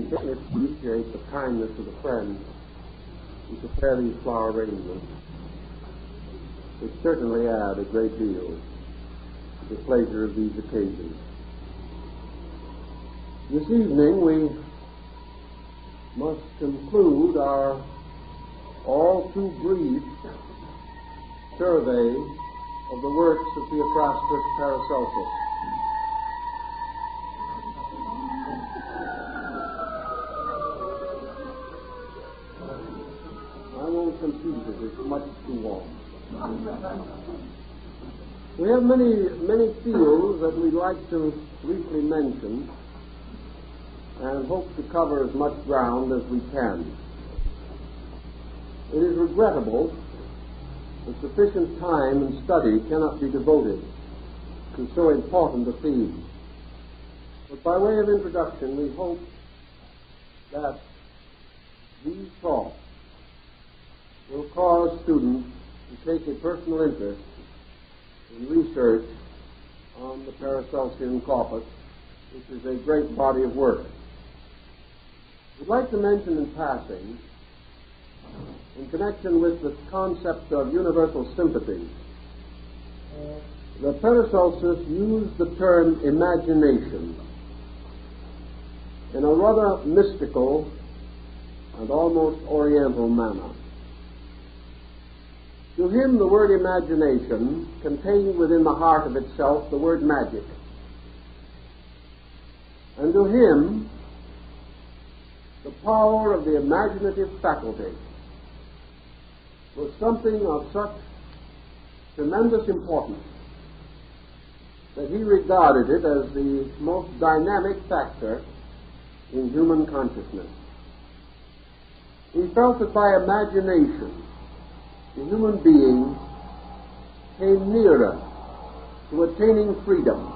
It appreciates the kindness of the friends who prepare these flower arrangements, which certainly add a great deal to the pleasure of these occasions. This evening we must conclude our all too brief survey of the works of Theophrastus Paracelsus. I won't confuse it, it's much too long. We have many fields that we'd like to briefly mention and hope to cover as much ground as we can. It is regrettable that sufficient time and study cannot be devoted to so important a theme. But by way of introduction, we hope that these talks will cause students to take a personal interest in research on the Paracelsian corpus, which is a great body of work. We'd like to mention in passing, in connection with the concept of universal sympathy, that Paracelsus used the term imagination in a rather mystical and almost oriental manner. To him, the word imagination contained within the heart of itself the word magic. And to him, the power of the imaginative faculty was something of such tremendous importance that he regarded it as the most dynamic factor in human consciousness. He felt that by imagination, the human being came nearer to attaining freedom,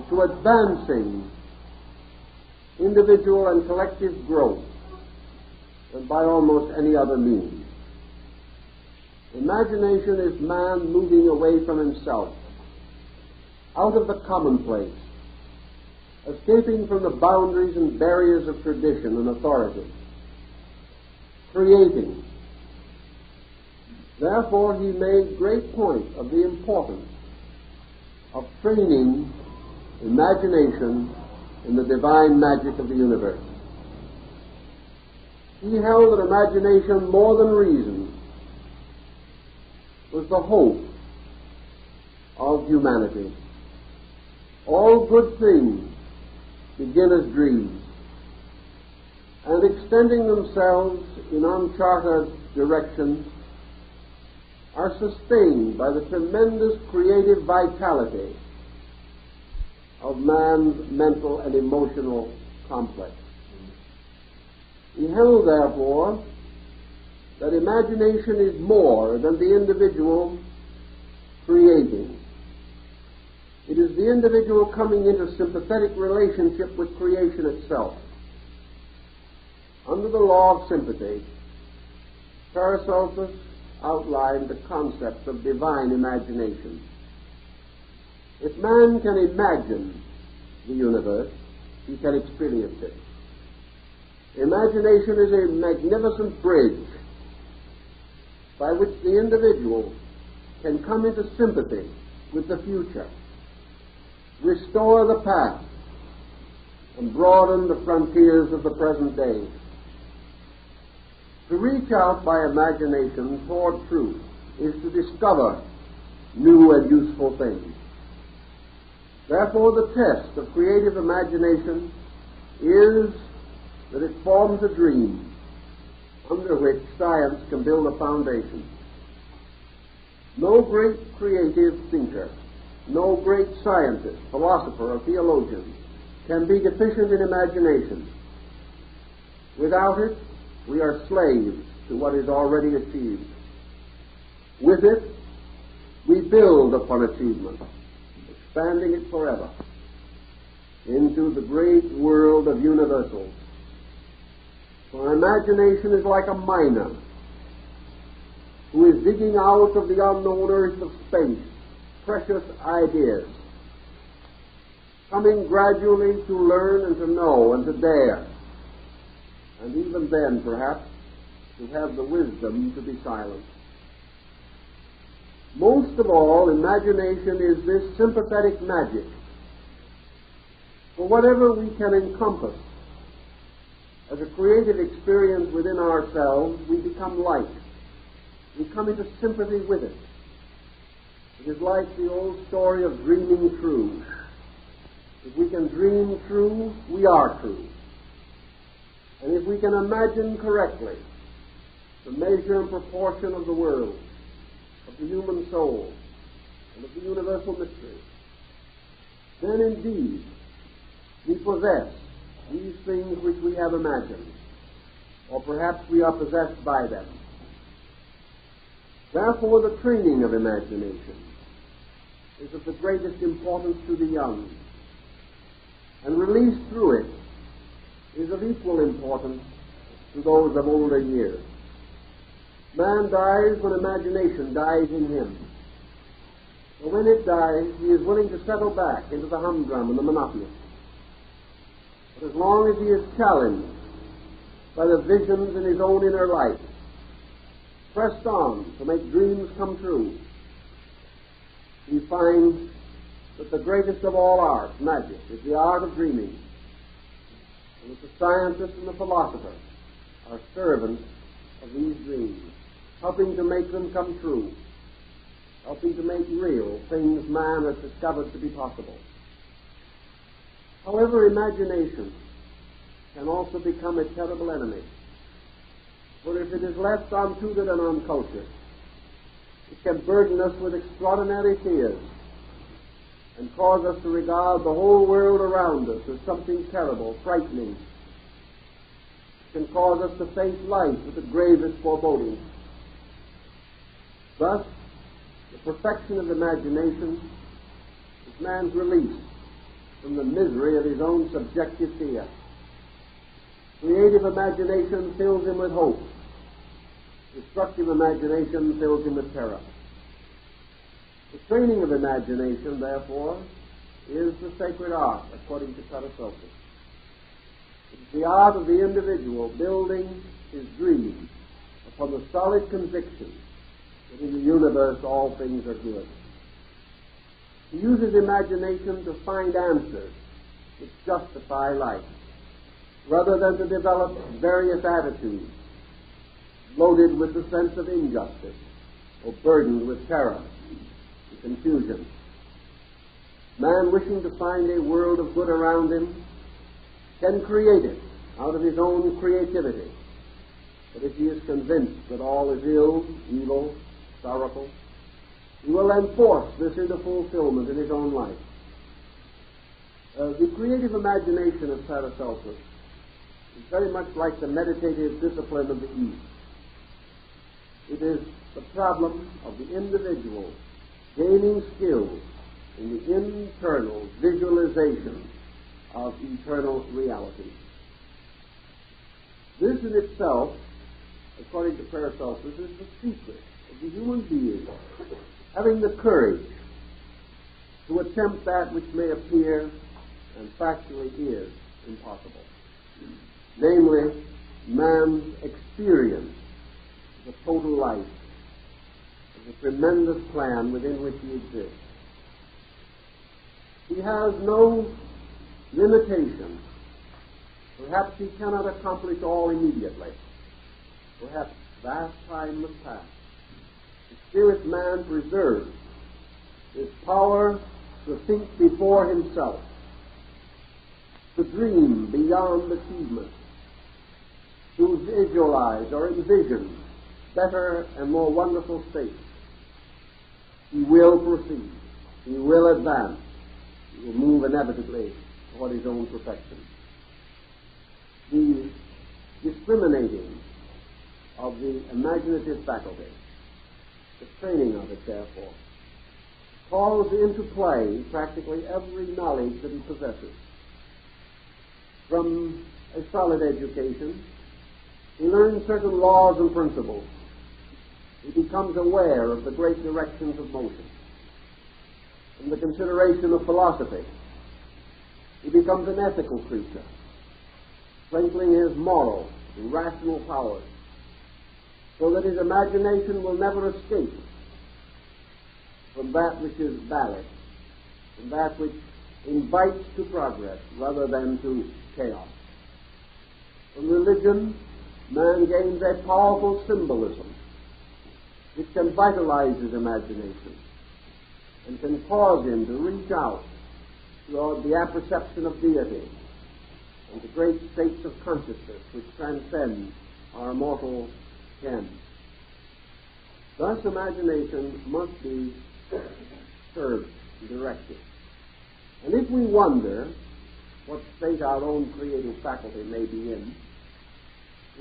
to advancing individual and collective growth than by almost any other means. Imagination is man moving away from himself, out of the commonplace, escaping from the boundaries and barriers of tradition and authority, creating. Therefore, he made great point of the importance of training imagination in the divine magic of the universe. He held that imagination, more than reason, was the hope of humanity. All good things begin as dreams, and extending themselves in uncharted directions are sustained by the tremendous creative vitality of man's mental and emotional complex. He held, therefore, that imagination is more than the individual creating. It is the individual coming into sympathetic relationship with creation itself. Under the law of sympathy, Paracelsus outlined the concept of divine imagination. If man can imagine the universe, he can experience it. Imagination is a magnificent bridge by which the individual can come into sympathy with the future, restore the past, and broaden the frontiers of the present day. To reach out by imagination toward truth is to discover new and useful things. Therefore, the test of creative imagination is that it forms a dream under which science can build a foundation. No great creative thinker, no great scientist, philosopher, or theologian can be deficient in imagination. Without it, we are slaves to what is already achieved. With it, we build upon achievement, expanding it forever into the great world of universals. For imagination is like a miner who is digging out of the unknown earth of space precious ideas coming gradually to learn and to know and to dare, and even then, perhaps, to have the wisdom to be silent. Most of all, imagination is this sympathetic magic. For whatever we can encompass as a creative experience within ourselves, we become like. We come into sympathy with it. It is like the old story of dreaming true. If we can dream true, we are true. And if we can imagine correctly the measure and proportion of the world, of the human soul, and of the universal mystery, then indeed we possess these things which we have imagined, or perhaps we are possessed by them. Therefore, the training of imagination is of the greatest importance to the young, and release through it is of equal importance to those of older years. Man dies when imagination dies in him. But when it dies, he is willing to settle back into the humdrum and the monotonous. But as long as he is challenged by the visions in his own inner life, pressed on to make dreams come true, he finds that the greatest of all arts, magic, is the art of dreaming, and that the scientist and the philosopher are servants of these dreams, helping to make them come true, helping to make real things man has discovered to be possible. However, imagination can also become a terrible enemy, for if it is left untutored and uncultured, it can burden us with extraordinary fears and cause us to regard the whole world around us as something terrible, frightening. It can cause us to face life with the gravest forebodings. Thus, the perfection of imagination is man's release from the misery of his own subjective fear. Creative imagination fills him with hope. Destructive imagination fills him with terror. The training of imagination, therefore, is the sacred art, according to Constellation. It is the art of the individual building his dream upon the solid conviction that in the universe all things are good. He uses imagination to find answers which justify life, rather than to develop various attitudes loaded with the sense of injustice or burdened with terror and confusion. Man, wishing to find a world of good around him, can create it out of his own creativity. But if he is convinced that all is ill, evil, sorrowful, he will then force this into fulfillment in his own life. The creative imagination of Paracelsus is very much like the meditative discipline of the East. It is the problem of the individual gaining skills in the internal visualization of eternal reality. This in itself, according to Paracelsus, is the secret of the human being having the courage to attempt that which may appear and factually is impossible. Namely, man's experience of the total life, of the tremendous plan within which he exists. He has no limitation. Perhaps he cannot accomplish all immediately. Perhaps vast time must pass. The spirit man preserves his power to think before himself, to dream beyond achievement, to visualize or envision better and more wonderful states. He will proceed. He will advance. He will move inevitably toward his own perfection. The discriminating of the imaginative faculty, the training of it, therefore, calls into play practically every knowledge that he possesses. From a solid education, he learns certain laws and principles. He becomes aware of the great directions of motion. From the consideration of philosophy, He becomes an ethical creature, strengthening his moral and rational powers, so that his imagination will never escape from that which is valid, from that which invites to progress rather than to chaos. From religion, man gains a powerful symbolism which can vitalize his imagination and can cause him to reach out toward the apperception of deity and the great states of consciousness which transcend our mortal ken. Thus, imagination must be curbed and directed. And if we wonder what state our own creative faculty may be in,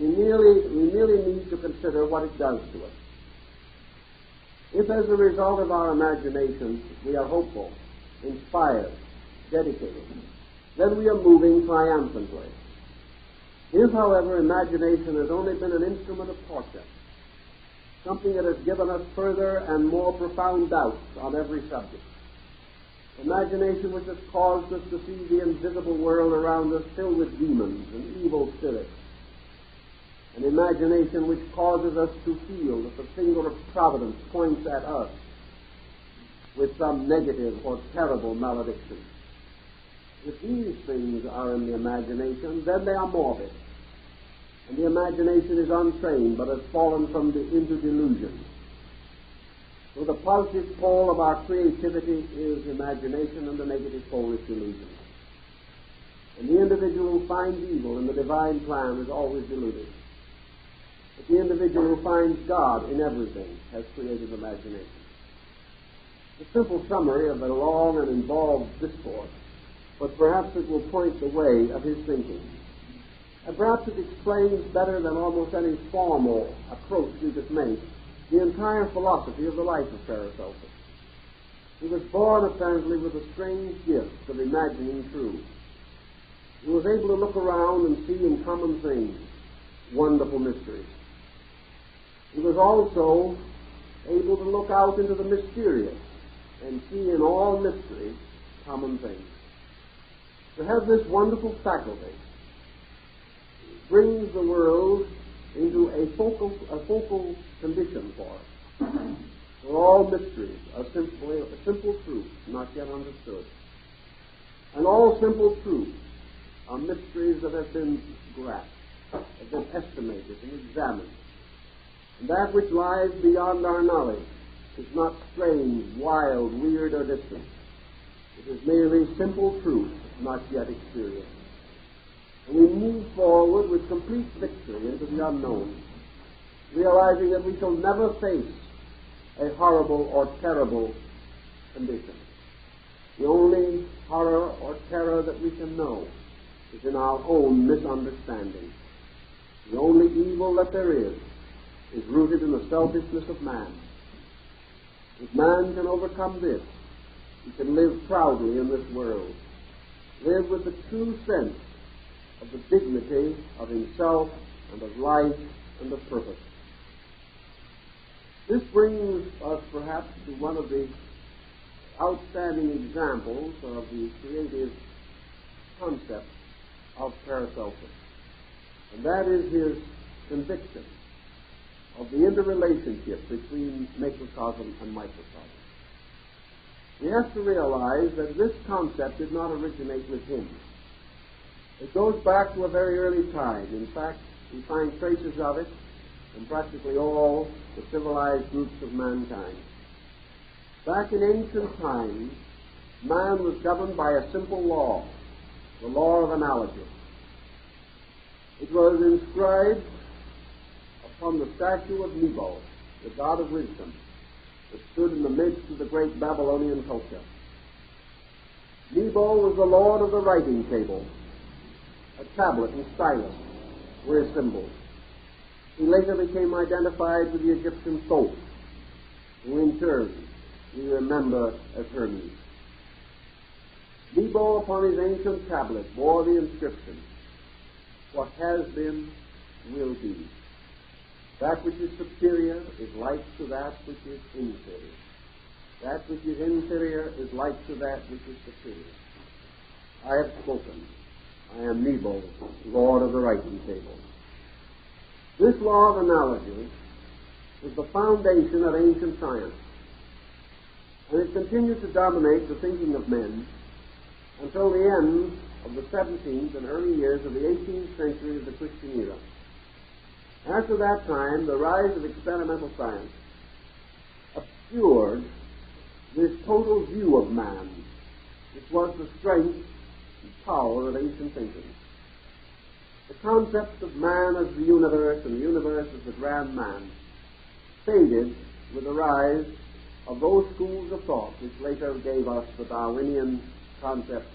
we merely need to consider what it does to us. If, as a result of our imagination, we are hopeful, inspired, dedicated, then we are moving triumphantly. If, however, imagination has only been an instrument of torture, something that has given us further and more profound doubts on every subject, imagination which has caused us to see the invisible world around us filled with demons and evil spirits, an imagination which causes us to feel that the finger of providence points at us with some negative or terrible malediction. If these things are in the imagination, then they are morbid, and the imagination is untrained but has fallen into delusion. So the positive pole of our creativity is imagination, and the negative pole is delusion. And the individual who finds evil in the divine plan is always deluded. But the individual who finds God in everything has creative imagination. The simple summary of a long and involved discourse, but perhaps it will point the way of his thinking. And perhaps it explains better than almost any formal approach we could make the entire philosophy of the life of Paracelsus. He was born apparently with a strange gift of imagining truth. He was able to look around and see in common things wonderful mysteries. He was also able to look out into the mysterious and see in all mysteries common things. To have this wonderful faculty brings the world into a focal condition for us. For all mysteries are simply a simple truth not yet understood. And all simple truths are mysteries that have been grasped, have been estimated and examined. And that which lies beyond our knowledge is not strange, wild, weird, or distant. It is merely simple truth not yet experienced. And we move forward with complete victory into the unknown, realizing that we shall never face a horrible or terrible condition. The only horror or terror that we can know is in our own misunderstanding. The only evil that there is rooted in the selfishness of man. If man can overcome this, he can live proudly in this world, live with the true sense of the dignity of himself and of life and of purpose. This brings us perhaps to one of the outstanding examples of the creative concept of Paracelsus, and that is his conviction of the interrelationship between macrocosm and microcosm. We have to realize that this concept did not originate with him. It goes back to a very early time. In fact, we find traces of it in practically all the civilized groups of mankind. Back in ancient times, man was governed by a simple law, the law of analogy. It was inscribed upon the statue of Nebo, the god of wisdom, that stood in the midst of the great Babylonian culture. Nebo was the lord of the writing table. A tablet and stylus were his symbols. He later became identified with the Egyptian Thoth, who in turn we remember as Hermes. Nebo upon his ancient tablet bore the inscription, "What has been will be. That which is superior is like to that which is inferior. That which is inferior is like to that which is superior." I have spoken. I am Nebo, Lord of the writing table. This law of analogy is the foundation of ancient science, and it continued to dominate the thinking of men until the end of the 17th and early years of the 18th century of the Christian era. After that time, the rise of experimental science obscured this total view of man, which was the strength and power of ancient thinking. The concept of man as the universe and the universe as the grand man faded with the rise of those schools of thought which later gave us the Darwinian concept,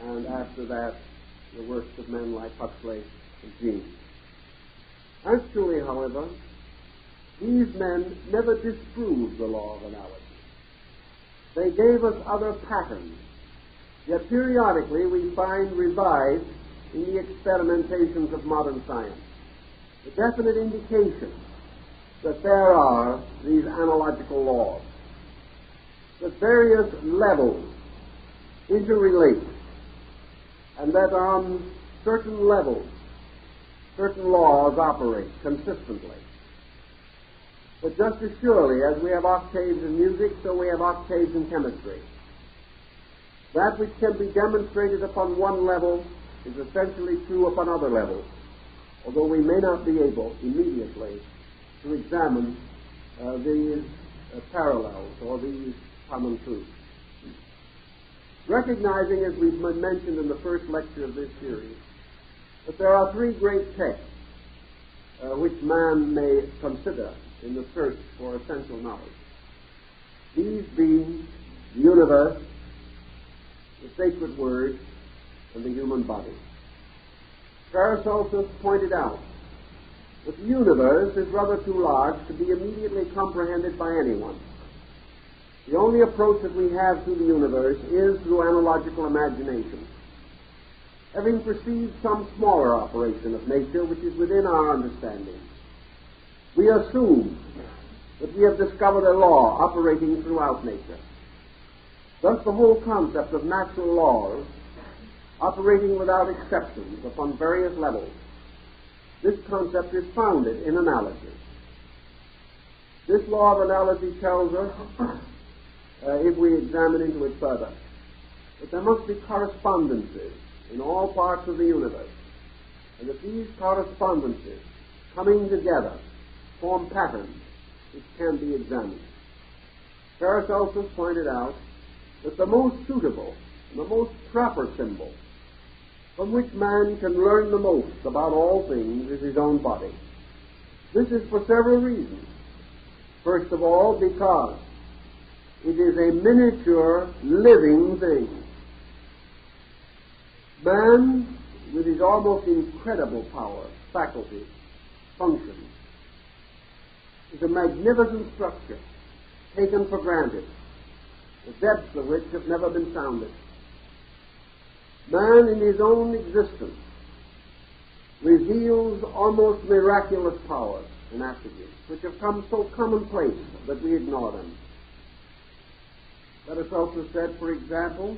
and after that the works of men like Huxley and Jean. Actually, however, these men never disproved the law of analogy. They gave us other patterns, yet periodically we find revived in the experimentations of modern science the definite indication that there are these analogical laws, that various levels interrelate, and that on certain levels certain laws operate consistently. But just as surely as we have octaves in music, so we have octaves in chemistry. That which can be demonstrated upon one level is essentially true upon other levels, although we may not be able immediately to examine these parallels or these common truths. Recognizing, as we've mentioned in the first lecture of this series, that there are three great texts which man may consider in the search for essential knowledge. These being the universe, the sacred word, and the human body. Paracelsus pointed out that the universe is rather too large to be immediately comprehended by anyone. The only approach that we have to the universe is through analogical imagination. Having perceived some smaller operation of nature which is within our understanding, we assume that we have discovered a law operating throughout nature. Thus the whole concept of natural laws operating without exceptions upon various levels, this concept is founded in analogy. This law of analogy tells us, if we examine into it further, that there must be correspondences in all parts of the universe, and that these correspondences, coming together, form patterns which can be examined. Paracelsus pointed out that the most suitable and the most proper symbol from which man can learn the most about all things is his own body. This is for several reasons. First of all, because it is a miniature living thing. Man, with his almost incredible power, faculties, functions, is a magnificent structure taken for granted, the depths of which have never been sounded. Man in his own existence reveals almost miraculous powers and attributes which have come so commonplace that we ignore them. Paracelsus said, for example,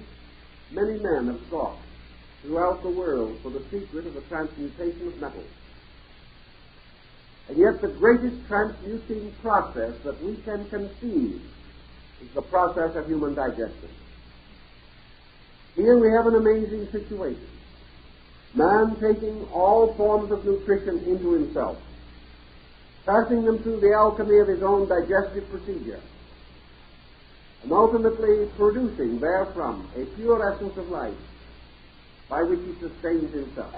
many men have sought throughout the world for the secret of the transmutation of metals. And yet the greatest transmuting process that we can conceive is the process of human digestion. Here we have an amazing situation. Man taking all forms of nutrition into himself, passing them through the alchemy of his own digestive procedure, and ultimately producing therefrom a pure essence of life by which he sustains himself.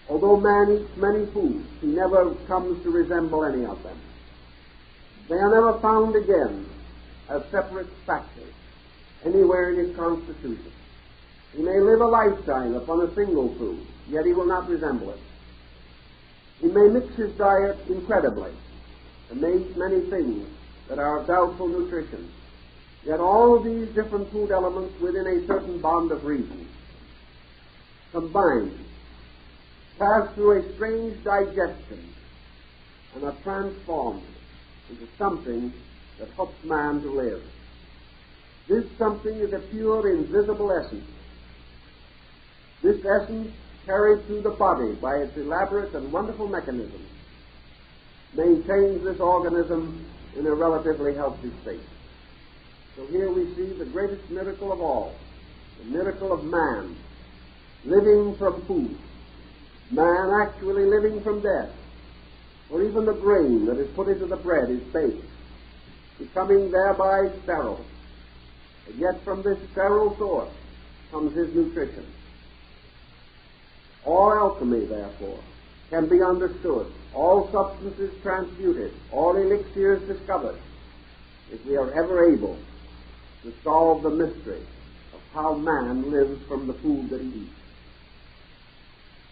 Although man eats many foods, he never comes to resemble any of them. They are never found again as separate factors anywhere in his constitution. He may live a lifetime upon a single food, yet he will not resemble it. He may mix his diet incredibly and may eat many things that are of doubtful nutrition, yet all of these different food elements within a certain bond of reason combined pass through a strange digestion and are transformed into something that helps man to live. This something is a pure, invisible essence This essence, carried through the body by its elaborate and wonderful mechanism, maintains this organism in a relatively healthy state. So here we see the greatest miracle of all, the miracle of man living from food, man actually living from death, for even the grain that is put into the bread is baked, becoming thereby sterile. And yet from this sterile source comes his nutrition. All alchemy, therefore, can be understood, all substances transmuted, all elixirs discovered, if we are ever able to solve the mystery of how man lives from the food that he eats.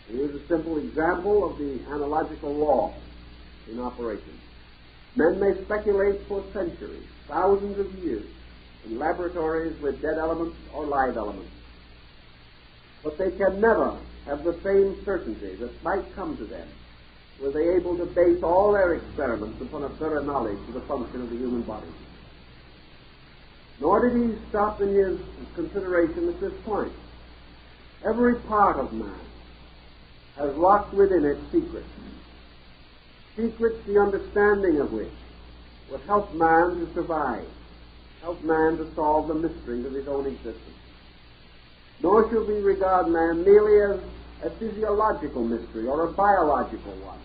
Here's a simple example of the analogical law in operation. Men may speculate for centuries, thousands of years, in laboratories with dead elements or live elements, but they can never have the same certainty that might come to them were they able to base all their experiments upon a thorough knowledge of the function of the human body. Nor did he stop in his consideration at this point. Every part of man has locked within it secrets, secrets the understanding of which would help man to survive, help man to solve the mysteries of his own existence. Nor should we regard man merely as a physiological mystery or a biological one.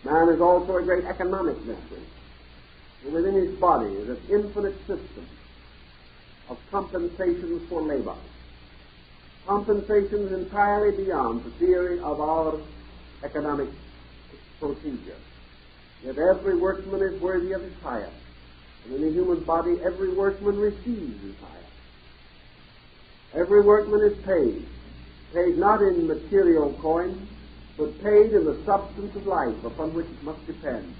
Man is also a great economic mystery. And within his body is an infinite system of compensations for labor, compensations entirely beyond the theory of our economic procedure. Yet every workman is worthy of his hire, and in the human body every workman receives his hire. Every workman is paid not in material coin, but paid in the substance of life upon which it must depend,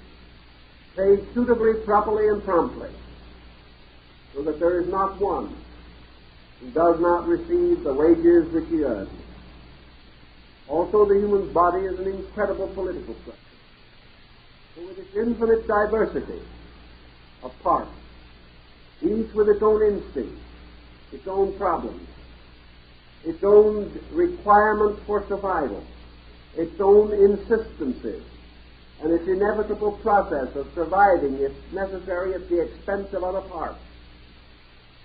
paid suitably, properly, and promptly, so that there is not one who does not receive the wages which he earns. Also, the human body is an incredible political structure. So with its infinite diversity of parts, each with its own instincts, its own problems, its own requirements for survival, its own insistencies, and its inevitable process of surviving if necessary at the expense of other parts.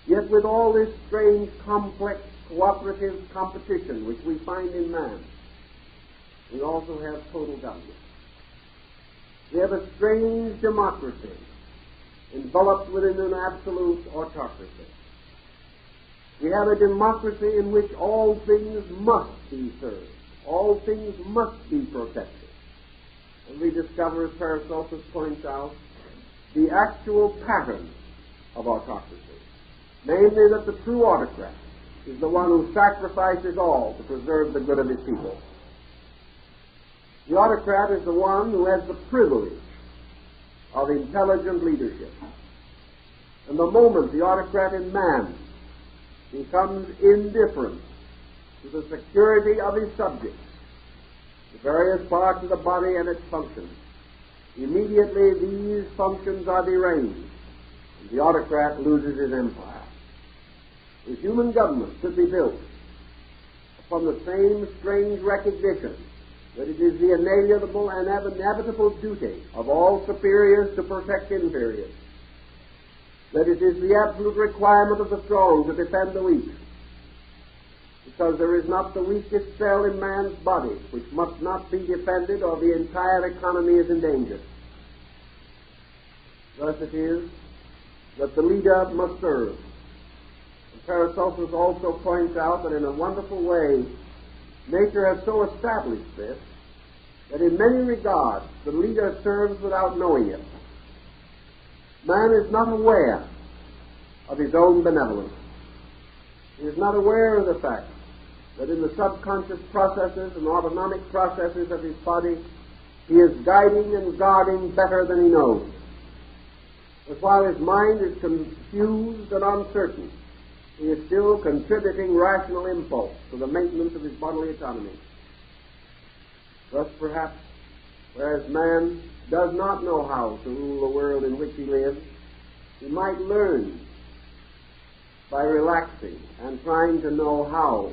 Yet with all this strange, complex, cooperative competition which we find in man, we also have total government. We have a strange democracy enveloped within an absolute autocracy. We have a democracy in which all things must be served, all things must be protected. And we discover, as Paracelsus points out, the actual pattern of autocracy, namely that the true autocrat is the one who sacrifices all to preserve the good of his people. The autocrat is the one who has the privilege of intelligent leadership. And the moment the autocrat in man becomes indifferent to the security of his subjects, the various parts of the body and its functions, immediately these functions are deranged, and the autocrat loses his empire. The human government should be built upon the same strange recognition that it is the inalienable and inevitable duty of all superiors to protect inferiors, that it is the absolute requirement of the strong to defend the weak, because there is not the weakest cell in man's body which must not be defended, or the entire economy is in danger. Thus it is that the leader must serve. And Paracelsus also points out that in a wonderful way nature has so established this that in many regards the leader serves without knowing it. Man is not aware of his own benevolence. He is not aware of the fact that in the subconscious processes and autonomic processes of his body he is guiding and guarding better than he knows. But while his mind is confused and uncertain, he is still contributing rational impulse to the maintenance of his bodily autonomy. Thus, perhaps, whereas man does not know how to rule the world in which he lives, he might learn by relaxing and trying to know how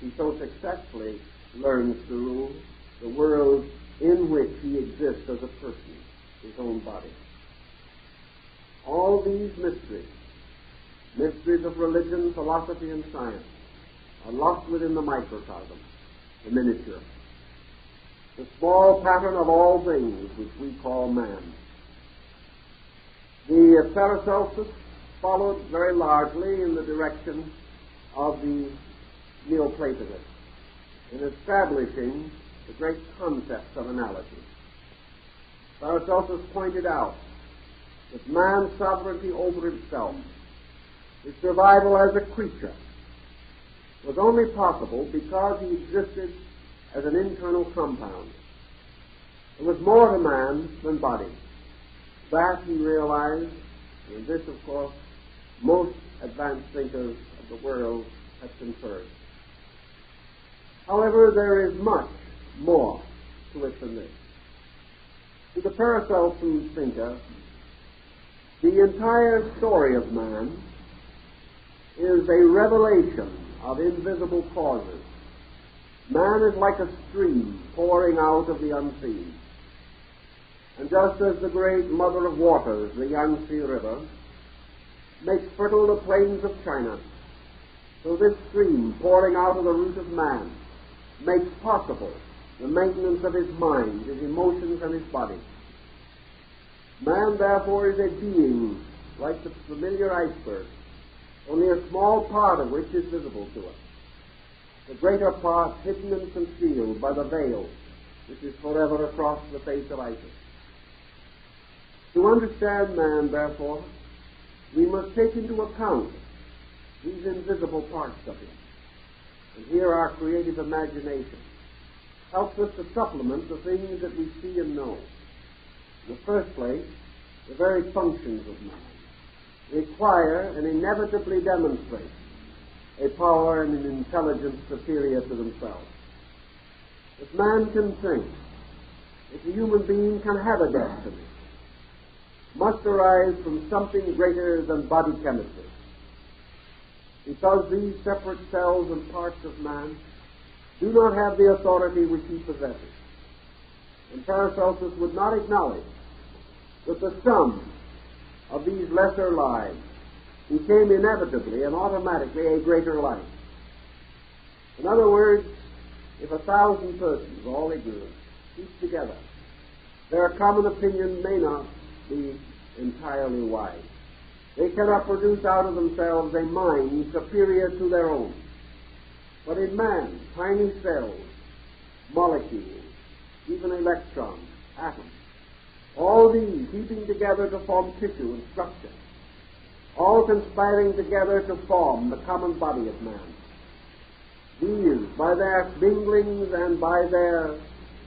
he so successfully learns to rule the world in which he exists as a person, his own body. All these mysteries of religion, philosophy, and science, are locked within the microcosm, the miniature, the small pattern of all things which we call man. The Paracelsus followed very largely in the direction of the Neoplatonists in establishing the great concepts of analogy. Paracelsus pointed out that man's sovereignty over himself, his survival as a creature, was only possible because he existed as an internal compound. There was more to man than body. That he realized, and this, of course, most advanced thinkers of the world have conferred. However, there is much more to it than this. To the Paracelsian thinker, the entire story of man is a revelation of invisible causes. Man is like a stream pouring out of the unseen. And just as the great mother of waters, the Yangtze River, makes fertile the plains of China, so this stream pouring out of the root of man makes possible the maintenance of his mind, his emotions, and his body. Man, therefore, is a being like the familiar iceberg, only a small part of which is visible to us, the greater part hidden and concealed by the veil which is forever across the face of Isis. To understand man, therefore, we must take into account these invisible parts of him. And here our creative imagination helps us to supplement the things that we see and know. In the first place, the very functions of man require and inevitably demonstrate a power and an intelligence superior to themselves. If man can think, if a human being can have a destiny, must arise from something greater than body chemistry. Because these separate cells and parts of man do not have the authority which he possesses. And Paracelsus would not acknowledge that the sum of these lesser lives became inevitably and automatically a greater life. In other words, if 1,000 persons, all ignorant, keep together, their common opinion may not be entirely wise. They cannot produce out of themselves a mind superior to their own. But in man, tiny cells, molecules, even electrons, atoms, all these heaping together to form tissue and structure, all conspiring together to form the common body of man. These, by their minglings and by their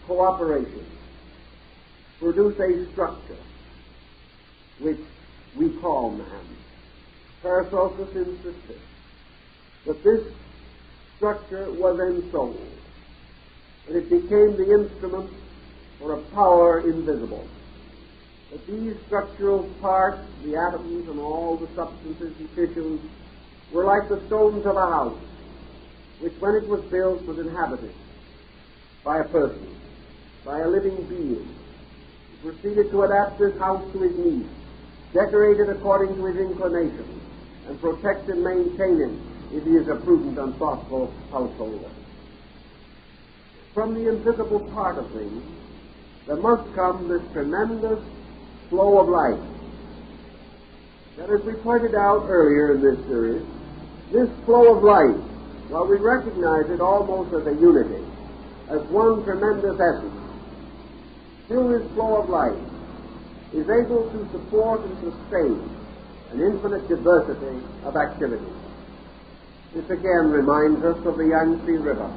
cooperation, produce a structure which we call man. Paracelsus insisted that this structure was ensouled, and it became the instrument for a power invisible. That these structural parts, the atoms and all the substances and tissues, were like the stones of a house, which when it was built was inhabited by a person, by a living being. He proceeded to adapt this house to his needs, decorate it according to his inclinations, and protect and maintain it if he is a prudent and thoughtful householder. From the invisible part of things, there must come this tremendous flow of life. That, as we pointed out earlier in this series, this flow of life, while we recognize it almost as a unity, as one tremendous essence, still this flow of life is able to support and sustain an infinite diversity of activities. This again reminds us of the Yangtze River.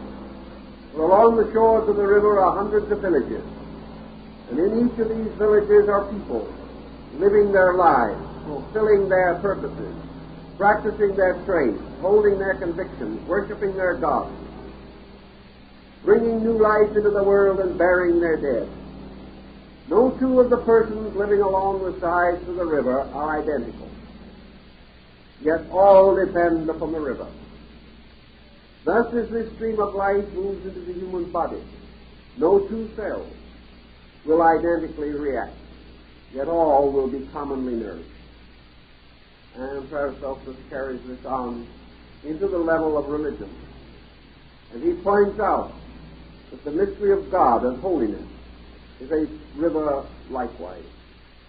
For along the shores of the river are hundreds of villages, and in each of these villages are people living their lives, fulfilling their purposes, practicing their trades, holding their convictions, worshiping their gods, bringing new life into the world and burying their dead. No two of the persons living along the sides of the river are identical, yet all depend upon the river. Thus, as this stream of life moves into the human body, no two cells will identically react, yet all will be commonly nourished. And Paracelsus carries this on into the level of religion. And he points out that the mystery of God and holiness is a river likewise,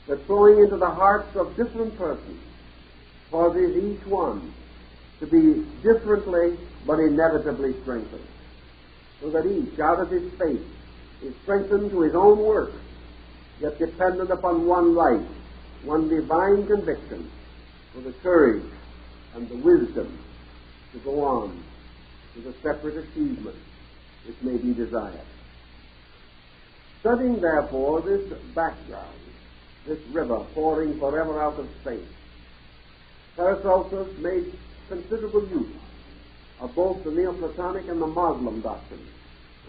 that flowing into the hearts of different persons causes each one to be differently but inevitably strengthened, so that each, out of his faith, is strengthened to his own work, yet dependent upon one light, one divine conviction, for the courage and the wisdom to go on to the separate achievement which may be desired. Studying, therefore, this background, this river pouring forever out of space, Paracelsus made considerable use of both the Neoplatonic and the Muslim doctrines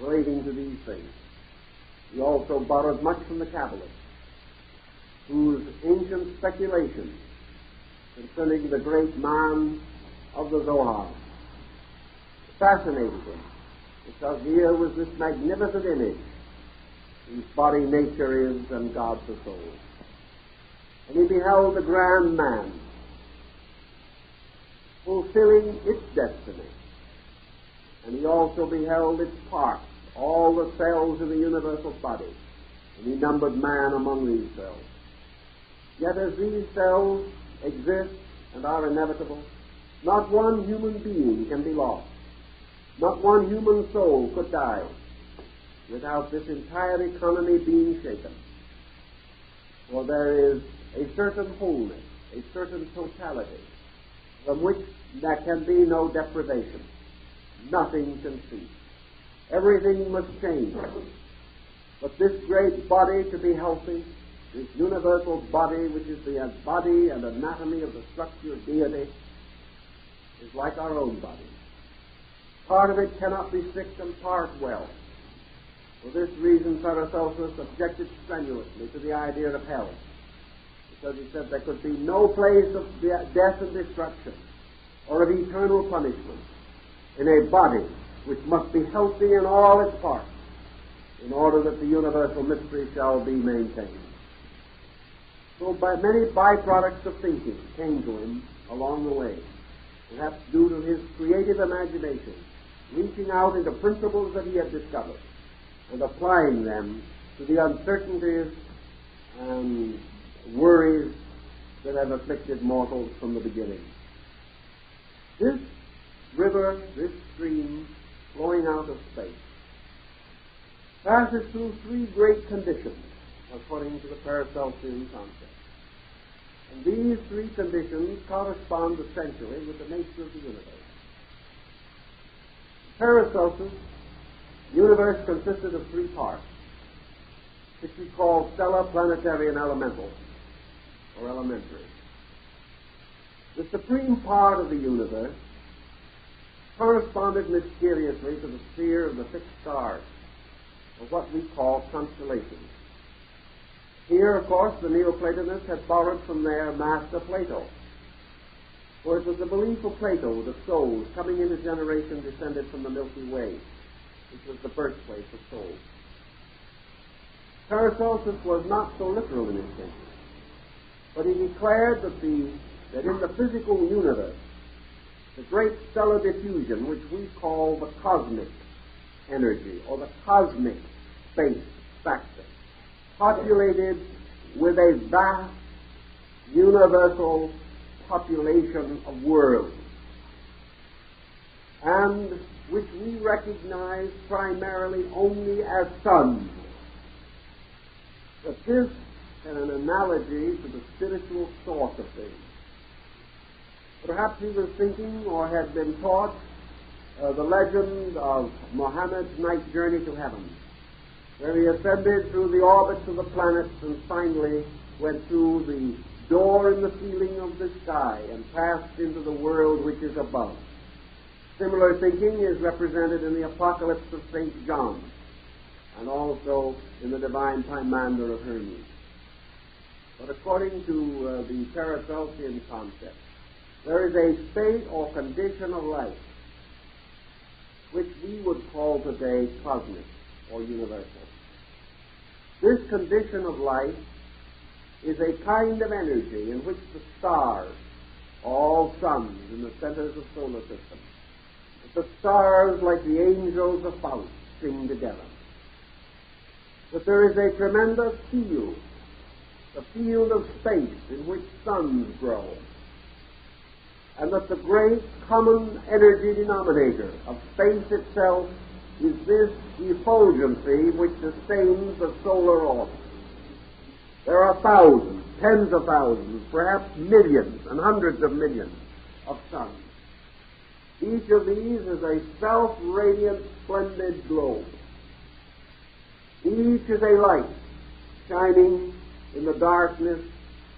relating to these things. He also borrowed much from the Kabbalists, whose ancient speculations concerning the great man of the Zohar fascinated him, because here was this magnificent image whose body nature is and God the soul. And he beheld the grand man fulfilling its destiny. And he also beheld its parts, all the cells in the universal body, and he numbered man among these cells. Yet as these cells exist and are inevitable, not one human being can be lost. Not one human soul could die without this entire economy being shaken. For there is a certain wholeness, a certain totality, from which there can be no deprivation. Nothing can cease. Everything must change. But this great body to be healthy, this universal body which is the body and anatomy of the structure of deity, is like our own body. Part of it cannot be sick and part well. For this reason, Paracelsus objected strenuously to the idea of hell, because he said there could be no place of death and destruction or of eternal punishment in a body which must be healthy in all its parts in order that the universal mystery shall be maintained. So many byproducts of thinking came to him along the way, perhaps due to his creative imagination, reaching out into principles that he had discovered and applying them to the uncertainties and worries that have afflicted mortals from the beginning. This river, this stream, flowing out of space, passes through three great conditions, according to the Paracelsian concept. And these three conditions correspond essentially with the nature of the universe. Paracelsus, the universe consisted of three parts, which we call stellar, planetary, and elemental, or elementary. The supreme part of the universe corresponded mysteriously to the sphere of the fixed stars, or what we call constellations. Here, of course, the Neoplatonists had borrowed from their master Plato, for it was the belief of Plato that souls coming into generation descended from the Milky Way, which was the birthplace of souls. Paracelsus was not so literal in his thinking, but he declared that in the physical universe, the great stellar diffusion, which we call the cosmic energy, or the cosmic space factor, populated with a vast universal population of worlds, and which we recognize primarily only as suns. That this is an analogy to the spiritual source of things. Perhaps he was thinking or had been taught the legend of Muhammad's night journey to heaven, where he ascended through the orbits of the planets and finally went through the door in the ceiling of the sky and passed into the world which is above. Similar thinking is represented in the Apocalypse of St. John and also in the Divine Pymander of Hermes. But according to the Paracelsian concept, there is a state or condition of life which we would call today cosmic or universal. This condition of life is a kind of energy in which the stars, all suns in the centers of the solar system, the stars, like the angels of Faust, sing together. That there is a tremendous field, the field of space in which suns grow, and that the great common energy denominator of space itself is this effulgency which sustains the solar orb. There are thousands, tens of thousands, perhaps millions and hundreds of millions of suns. Each of these is a self-radiant, splendid globe. Each is a light shining in the darkness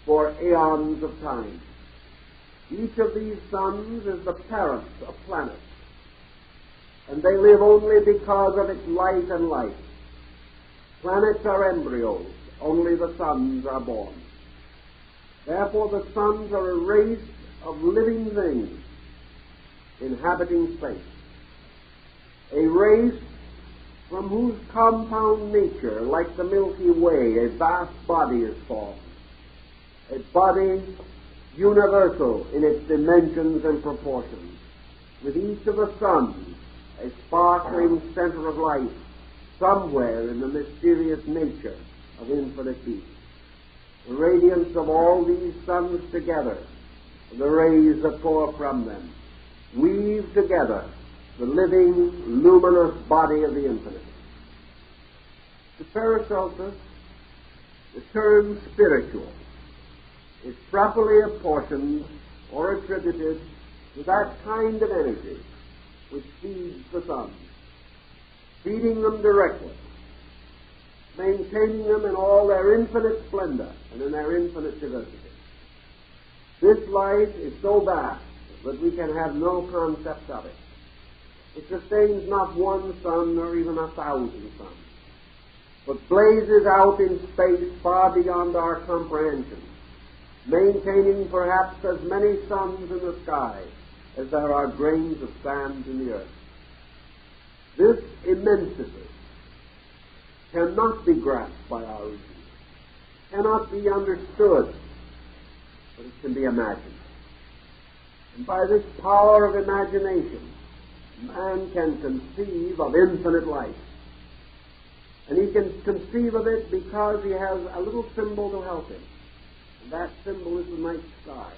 for aeons of time. Each of these suns is the parent of planets, and they live only because of its light and life. Planets are embryos, only the suns are born. Therefore the suns are a race of living things inhabiting space, a race from whose compound nature, like the Milky Way, a vast body is formed, a body universal in its dimensions and proportions, with each of the suns a sparkling center of light somewhere in the mysterious nature of infinite being. The radiance of all these suns together, and the rays that pour from them, weave together the living, luminous body of the infinite. To Paracelsus, the term spiritual is properly apportioned or attributed to that kind of energy which feeds the suns, feeding them directly, maintaining them in all their infinite splendor and in their infinite diversity. This light is so vast that we can have no concept of it. It sustains not one sun nor even 1,000 suns, but blazes out in space far beyond our comprehension, maintaining perhaps as many suns in the sky as there are grains of sand in the earth. This immensity cannot be grasped by our reason, cannot be understood, but it can be imagined. And by this power of imagination, man can conceive of infinite life. And he can conceive of it because he has a little symbol to help him. And that symbol is the night sky.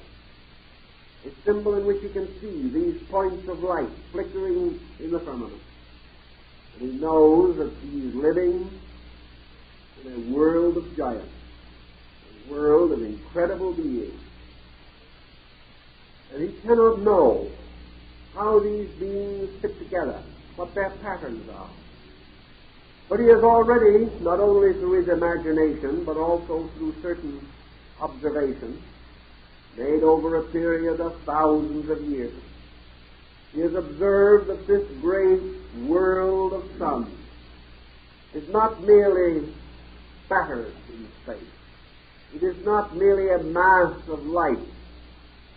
A symbol in which he can see these points of light flickering in the firmament. And he knows that he is living in a world of giants, a world of incredible beings. And he cannot know how these beings fit together, what their patterns are. But he has already, not only through his imagination, but also through certain observations, made over a period of thousands of years, he has observed that this great world of suns is not merely scattered in space. It is not merely a mass of light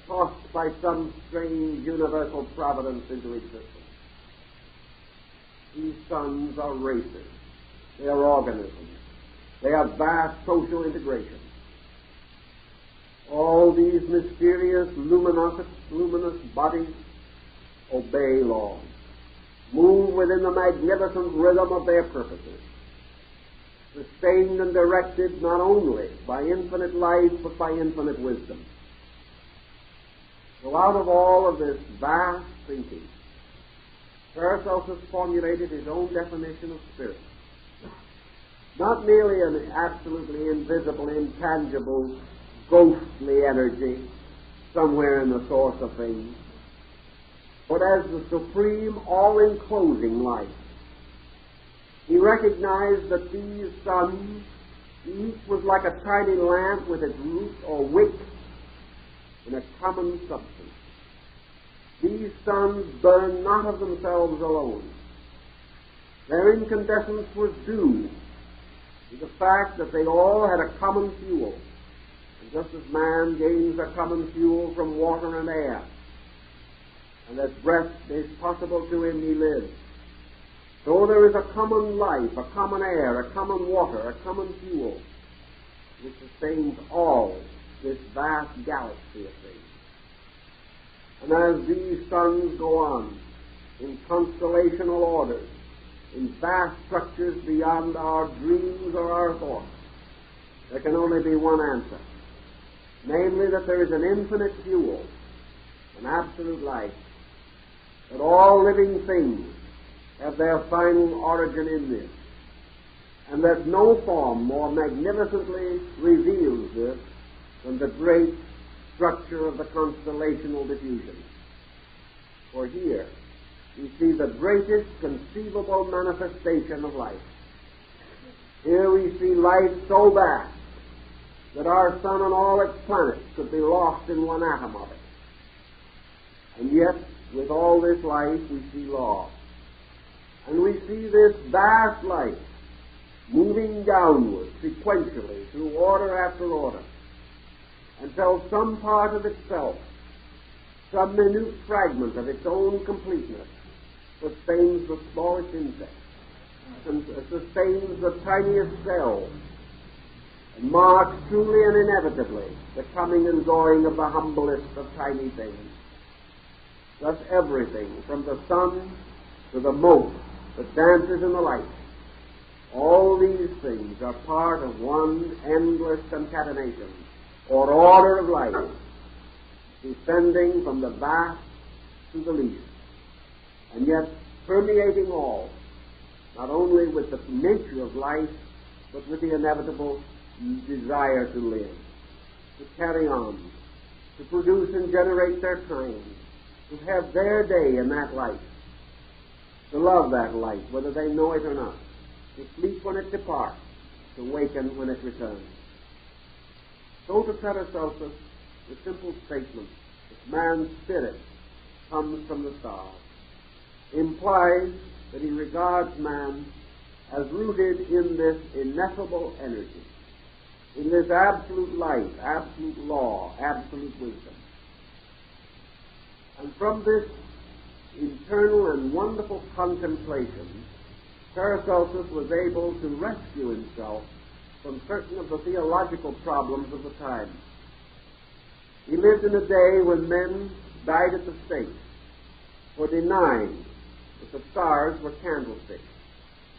tossed by some strange universal providence into existence. These suns are races. They are organisms. They have vast social integration. All these mysterious, luminous bodies obey laws, move within the magnificent rhythm of their purposes, sustained and directed not only by infinite life, but by infinite wisdom. So out of all of this vast thinking, Paracelsus formulated his own definition of spirit. Not merely an absolutely invisible, intangible, ghostly energy somewhere in the source of things, but as the supreme, all-enclosing life. He recognized that these suns, each was like a tiny lamp with its root or wick in a common substance. These suns burn not of themselves alone. Their incandescence was due to the fact that they all had a common fuel. And just as man gains a common fuel from water and air, and as breath is possible to him, he lives. So there is a common life, a common air, a common water, a common fuel, which sustains all this vast galaxy of things. And as these suns go on in constellational orders, in vast structures beyond our dreams or our thoughts, there can only be one answer, namely that there is an infinite fuel, an absolute life, that all living things have their final origin in this, and that no form more magnificently reveals this than the great structure of the constellational diffusion. For here we see the greatest conceivable manifestation of life. Here we see life so vast that our sun and all its planets could be lost in one atom of it. And yet, with all this life, we see law. And we see this vast life moving downward sequentially through order after order until some part of itself, some minute fragment of its own completeness, sustains the smallest insect and sustains the tiniest cell and marks truly and inevitably the coming and going of the humblest of tiny things. Thus everything, from the sun to the mote that dances in the light, all these things are part of one endless concatenation or order of life, descending from the vast to the least, and yet permeating all, not only with the nature of life, but with the inevitable desire to live, to carry on, to produce and generate their kind, to have their day in that light, to love that light, whether they know it or not, to sleep when it departs, to waken when it returns. So to Paracelsus, the simple statement that man's spirit comes from the stars implies that he regards man as rooted in this ineffable energy, in this absolute life, absolute law, absolute wisdom. And from this internal and wonderful contemplation, Paracelsus was able to rescue himself from certain of the theological problems of the time. He lived in a day when men died at the stake for denying that the stars were candlesticks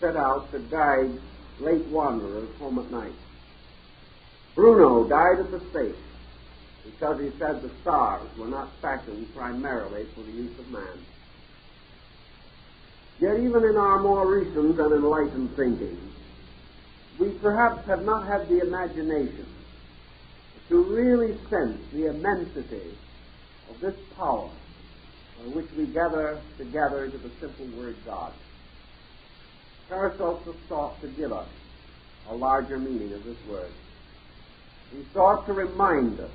set out to guide late wanderers home at night. Bruno died at the stake because he said the stars were not fashioned primarily for the use of man. Yet even in our more recent and enlightened thinking, we perhaps have not had the imagination to really sense the immensity of this power which we gather together into the simple word God. Paracelsus sought to give us a larger meaning of this word. He sought to remind us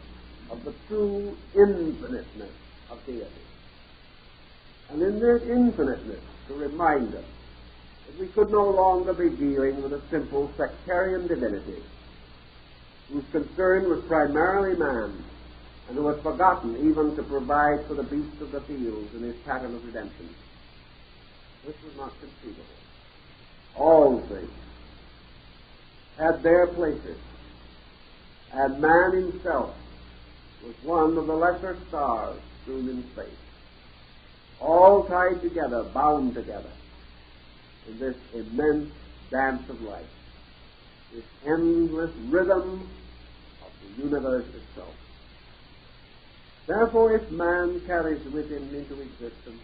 of the true infiniteness of deity. And in this infiniteness, to remind us that we could no longer be dealing with a simple sectarian divinity whose concern was primarily man and who had forgotten even to provide for the beasts of the fields in his pattern of redemption. This was not conceivable. All things had their places, and man himself was one of the lesser stars strewn in space, all tied together, bound together in this immense dance of life, this endless rhythm of the universe itself. Therefore, if man carries with him into existence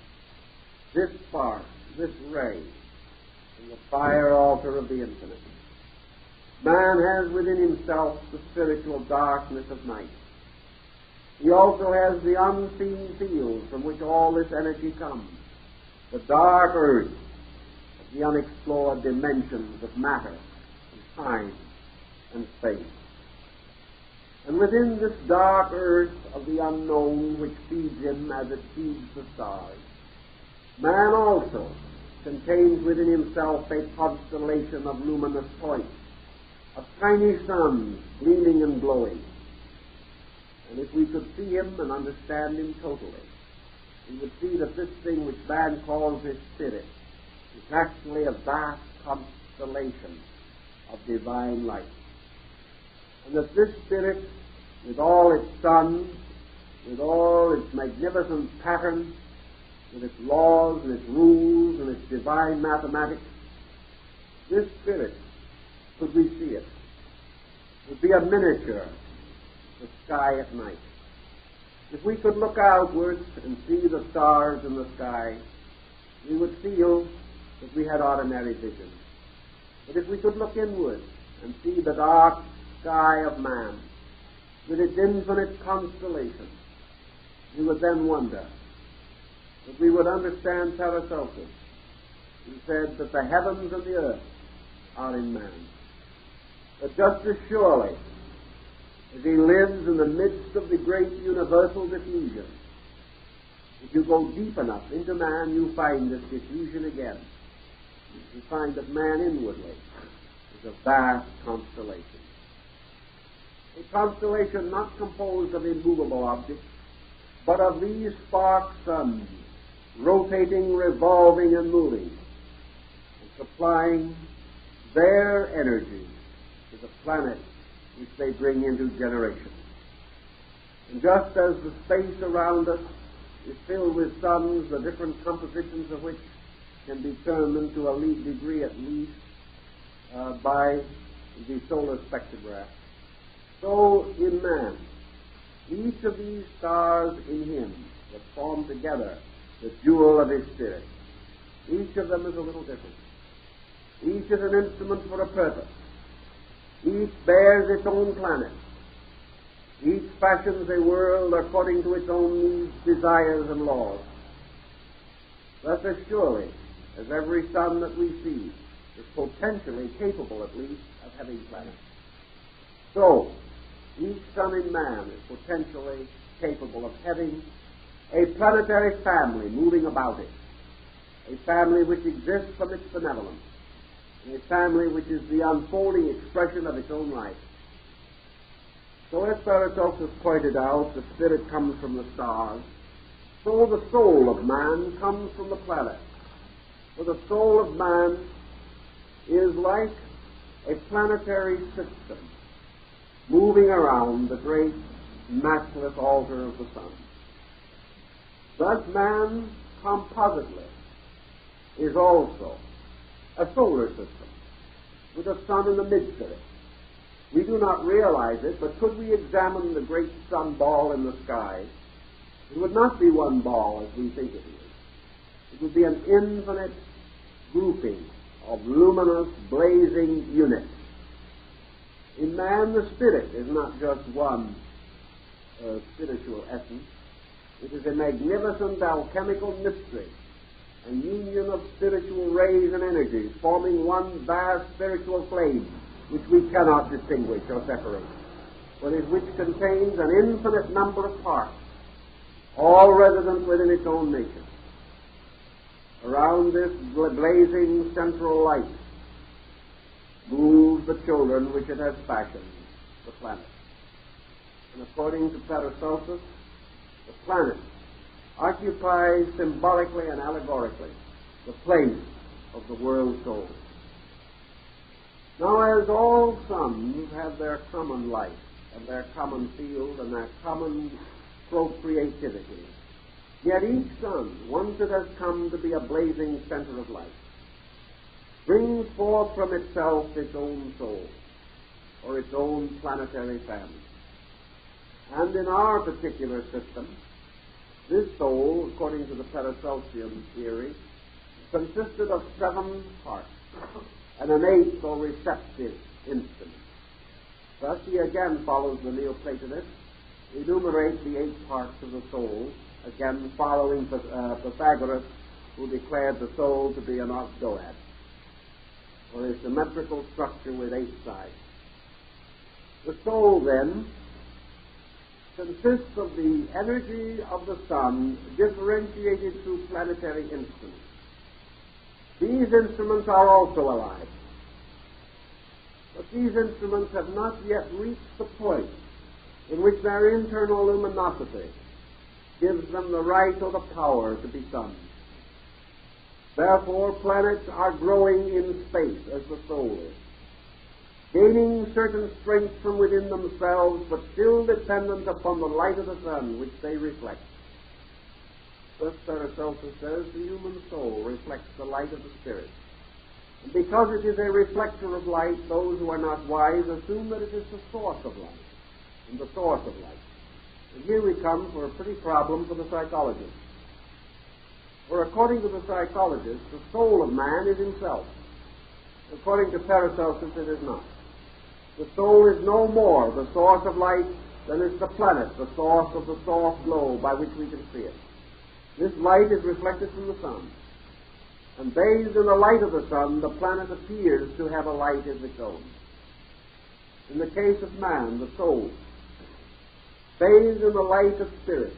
this spark, this ray, in the fire altar of the infinite, man has within himself the spiritual darkness of night. He also has the unseen field from which all this energy comes, the dark earth of the unexplored dimensions of matter and time and space. And within this dark earth of the unknown which feeds him as it feeds the stars, man also contains within himself a constellation of luminous points, of tiny suns gleaming and glowing. And if we could see him and understand him totally, we would see that this thing which man calls his spirit is actually a vast constellation of divine light. And that this Spirit, with all its suns, with all its magnificent pattern, with its laws and its rules and its divine mathematics, this Spirit, could we see it, would be a miniature of the sky at night. If we could look outwards and see the stars in the sky, we would feel that we had ordinary vision. But if we could look inward and see the dark sky of man with its infinite constellations, we would then wonder, that we would understand Paracelsus, who said that the heavens and the earth are in man. That just as surely as he lives in the midst of the great universal diffusion, if you go deep enough into man, you find this diffusion again. You find that man inwardly is a vast constellation. A constellation not composed of immovable objects, but of these spark suns, rotating, revolving, and moving, and supplying their energy to the planet which they bring into generation. And just as the space around us is filled with suns, the different compositions of which can be determined to a degree at least by the solar spectrograph, so in man, each of these stars in him that form together the jewel of his spirit, each of them is a little different. Each is an instrument for a purpose. Each bears its own planet. Each fashions a world according to its own needs, desires, and laws. Thus as surely as every sun that we see is potentially capable, at least, of having planets, so each sun in man is potentially capable of having a planetary family moving about it, a family which exists from its benevolence, and a family which is the unfolding expression of its own life. So as Paracelsus pointed out, the spirit comes from the stars, so the soul of man comes from the planet. For the soul of man is like a planetary system moving around the great matchless altar of the sun. Thus man compositely is also a solar system with a sun in the midst of it. We do not realize it, but could we examine the great sun ball in the sky, it would not be one ball as we think it is. It would be an infinite grouping of luminous, blazing units. In man, the spirit is not just one spiritual essence. It is a magnificent alchemical mystery, a union of spiritual rays and energies, forming one vast spiritual flame, which we cannot distinguish or separate, but which contains an infinite number of parts, all resident within its own nature. Around this blazing central light move the children which it has fashioned, the planet. And according to Paracelsus, the planet occupies symbolically and allegorically the place of the world soul. Now, as all suns have their common light and their common field and their common procreativity, yet each sun, once it has come to be a blazing center of light, brings forth from itself its own soul, or its own planetary family. And in our particular system, this soul, according to the Paracelsian theory, consisted of 7 parts, and an 8th or receptive instrument. Thus he again follows the Neoplatonist, enumerates the 8 parts of the soul, again following Pythagoras, who declared the soul to be an octoad, or a symmetrical structure with 8 sides. The soul, then, consists of the energy of the sun differentiated through planetary instruments. These instruments are also alive, but these instruments have not yet reached the point in which their internal luminosity gives them the right or the power to be suns. Therefore, planets are growing in space as the soul is, gaining certain strength from within themselves, but still dependent upon the light of the sun, which they reflect. Thus Paracelsus says, the human soul reflects the light of the Spirit. And because it is a reflector of light, those who are not wise assume that it is the source of light, and the source of light. And here we come for a pretty problem for the psychologist. For according to the psychologist, the soul of man is himself. According to Paracelsus, it is not. The soul is no more the source of light than is the planet, the source of the soft glow by which we can see it. This light is reflected from the sun. And bathed in the light of the sun, the planet appears to have a light of its own. In the case of man, the soul, bathed in the light of spirit,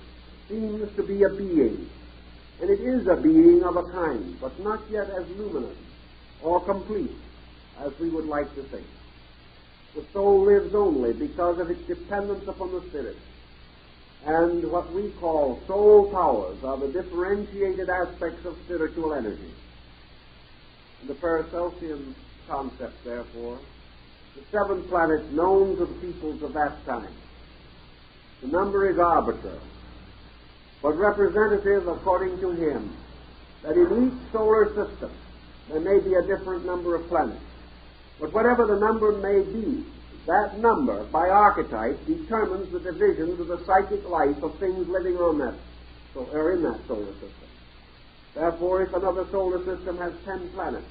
seems to be a being. And it is a being of a kind, but not yet as luminous or complete as we would like to think. The soul lives only because of its dependence upon the spirit. And what we call soul powers are the differentiated aspects of spiritual energy. In the Paracelsian concept, therefore, the 7 planets known to the peoples of that time, the number is arbitrary, but representative, according to him, that in each solar system there may be a different number of planets. But whatever the number may be, that number, by archetype, determines the divisions of the psychic life of things living on that, or in that solar system. Therefore, if another solar system has 10 planets,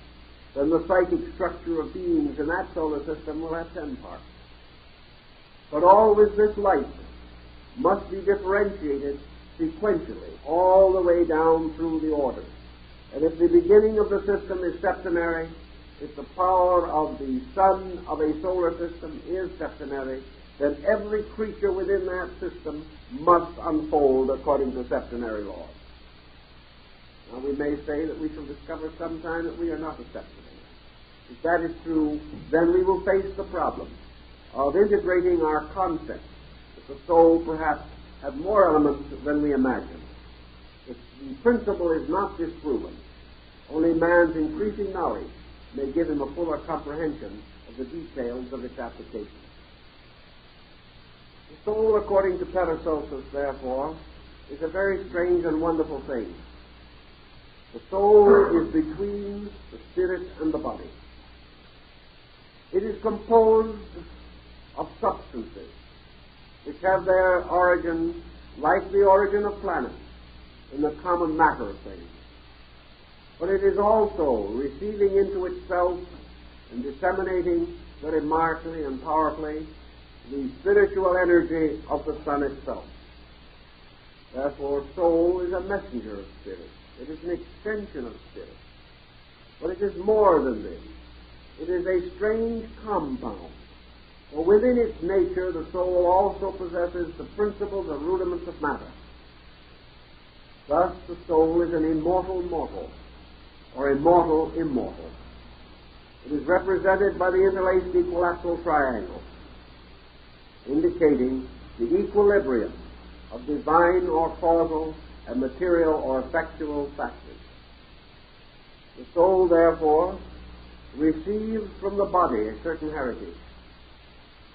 then the psychic structure of beings in that solar system will have 10 parts. But always this light must be differentiated sequentially, all the way down through the order. And if the beginning of the system is septenary, if the power of the sun of a solar system is septenary, then every creature within that system must unfold according to septenary laws. Now we may say that we shall discover sometime that we are not a septenary. If that is true, then we will face the problem of integrating our concept that the soul perhaps have more elements than we imagine. The principle is not disproven. Only man's increasing knowledge may give him a fuller comprehension of the details of its application. The soul, according to Paracelsus, therefore, is a very strange and wonderful thing. The soul is between the spirit and the body. It is composed of substances which have their origin, like the origin of planets, in the common matter of things. But it is also receiving into itself and disseminating very markedly and powerfully the spiritual energy of the sun itself. Therefore, soul is a messenger of spirit. It is an extension of spirit. But it is more than this. It is a strange compound. For within its nature, the soul also possesses the principles or rudiments of matter. Thus, the soul is an immortal mortal, or immortal immortal. It is represented by the interlaced equilateral triangle, indicating the equilibrium of divine or causal and material or effectual factors. The soul, therefore, receives from the body a certain heritage.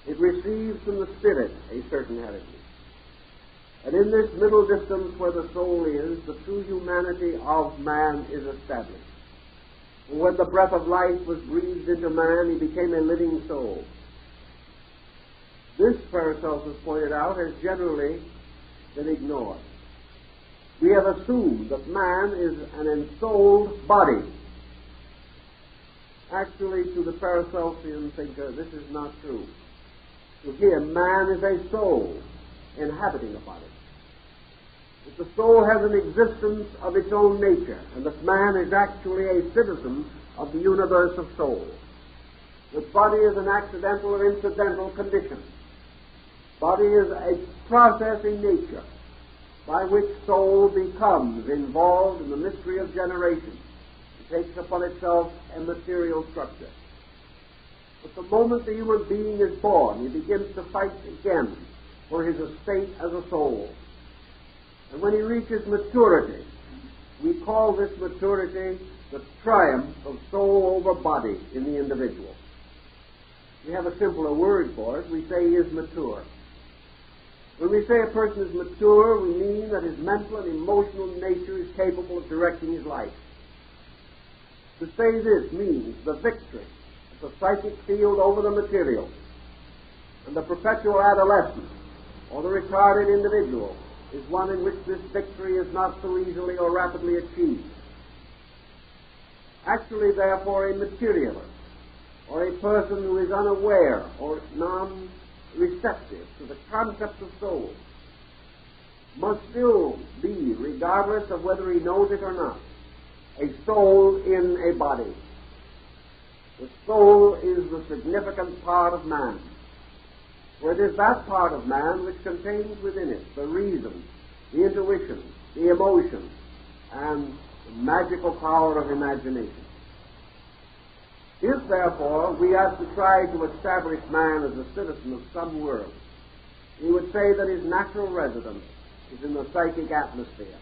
It receives from the spirit a certain heritage. And in this middle distance where the soul is, the true humanity of man is established. And when the breath of life was breathed into man, he became a living soul. This, Paracelsus pointed out, has generally been ignored. We have assumed that man is an ensouled body. Actually, to the Paracelsian thinker, this is not true. To him, man is a soul inhabiting a body. That the soul has an existence of its own nature, and that man is actually a citizen of the universe of souls. That body is an accidental or incidental condition. Body is a process in nature by which soul becomes involved in the mystery of generation. It takes upon itself a material structure. But the moment the human being is born, he begins to fight again for his estate as a soul. And when he reaches maturity, We call this maturity the triumph of soul over body in the individual. We have a simpler word for it. We say he is mature. When we say a person is mature, we mean that his mental and emotional nature is capable of directing his life. To say this means the victory of the psychic field over the material, and the perpetual adolescent, or the retarded individual, is one in which this victory is not so easily or rapidly achieved. Actually, therefore, a materialist, or a person who is unaware or non-receptive to the concept of soul, must still be, regardless of whether he knows it or not, a soul in a body. The soul is the significant part of man, for it is that part of man which contains within it the reason, the intuition, the emotion, and the magical power of imagination. If, therefore, we are to try to establish man as a citizen of some world, we would say that his natural residence is in the psychic atmosphere,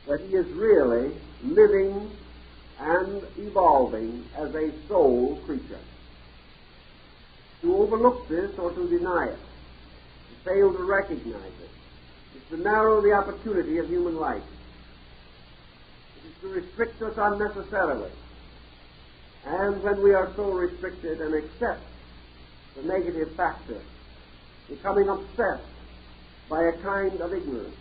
that he is really living and evolving as a soul creature. To overlook this or to deny it, to fail to recognize it, is to narrow the opportunity of human life. It is to restrict us unnecessarily. And when we are so restricted and accept the negative factor, becoming obsessed by a kind of ignorance,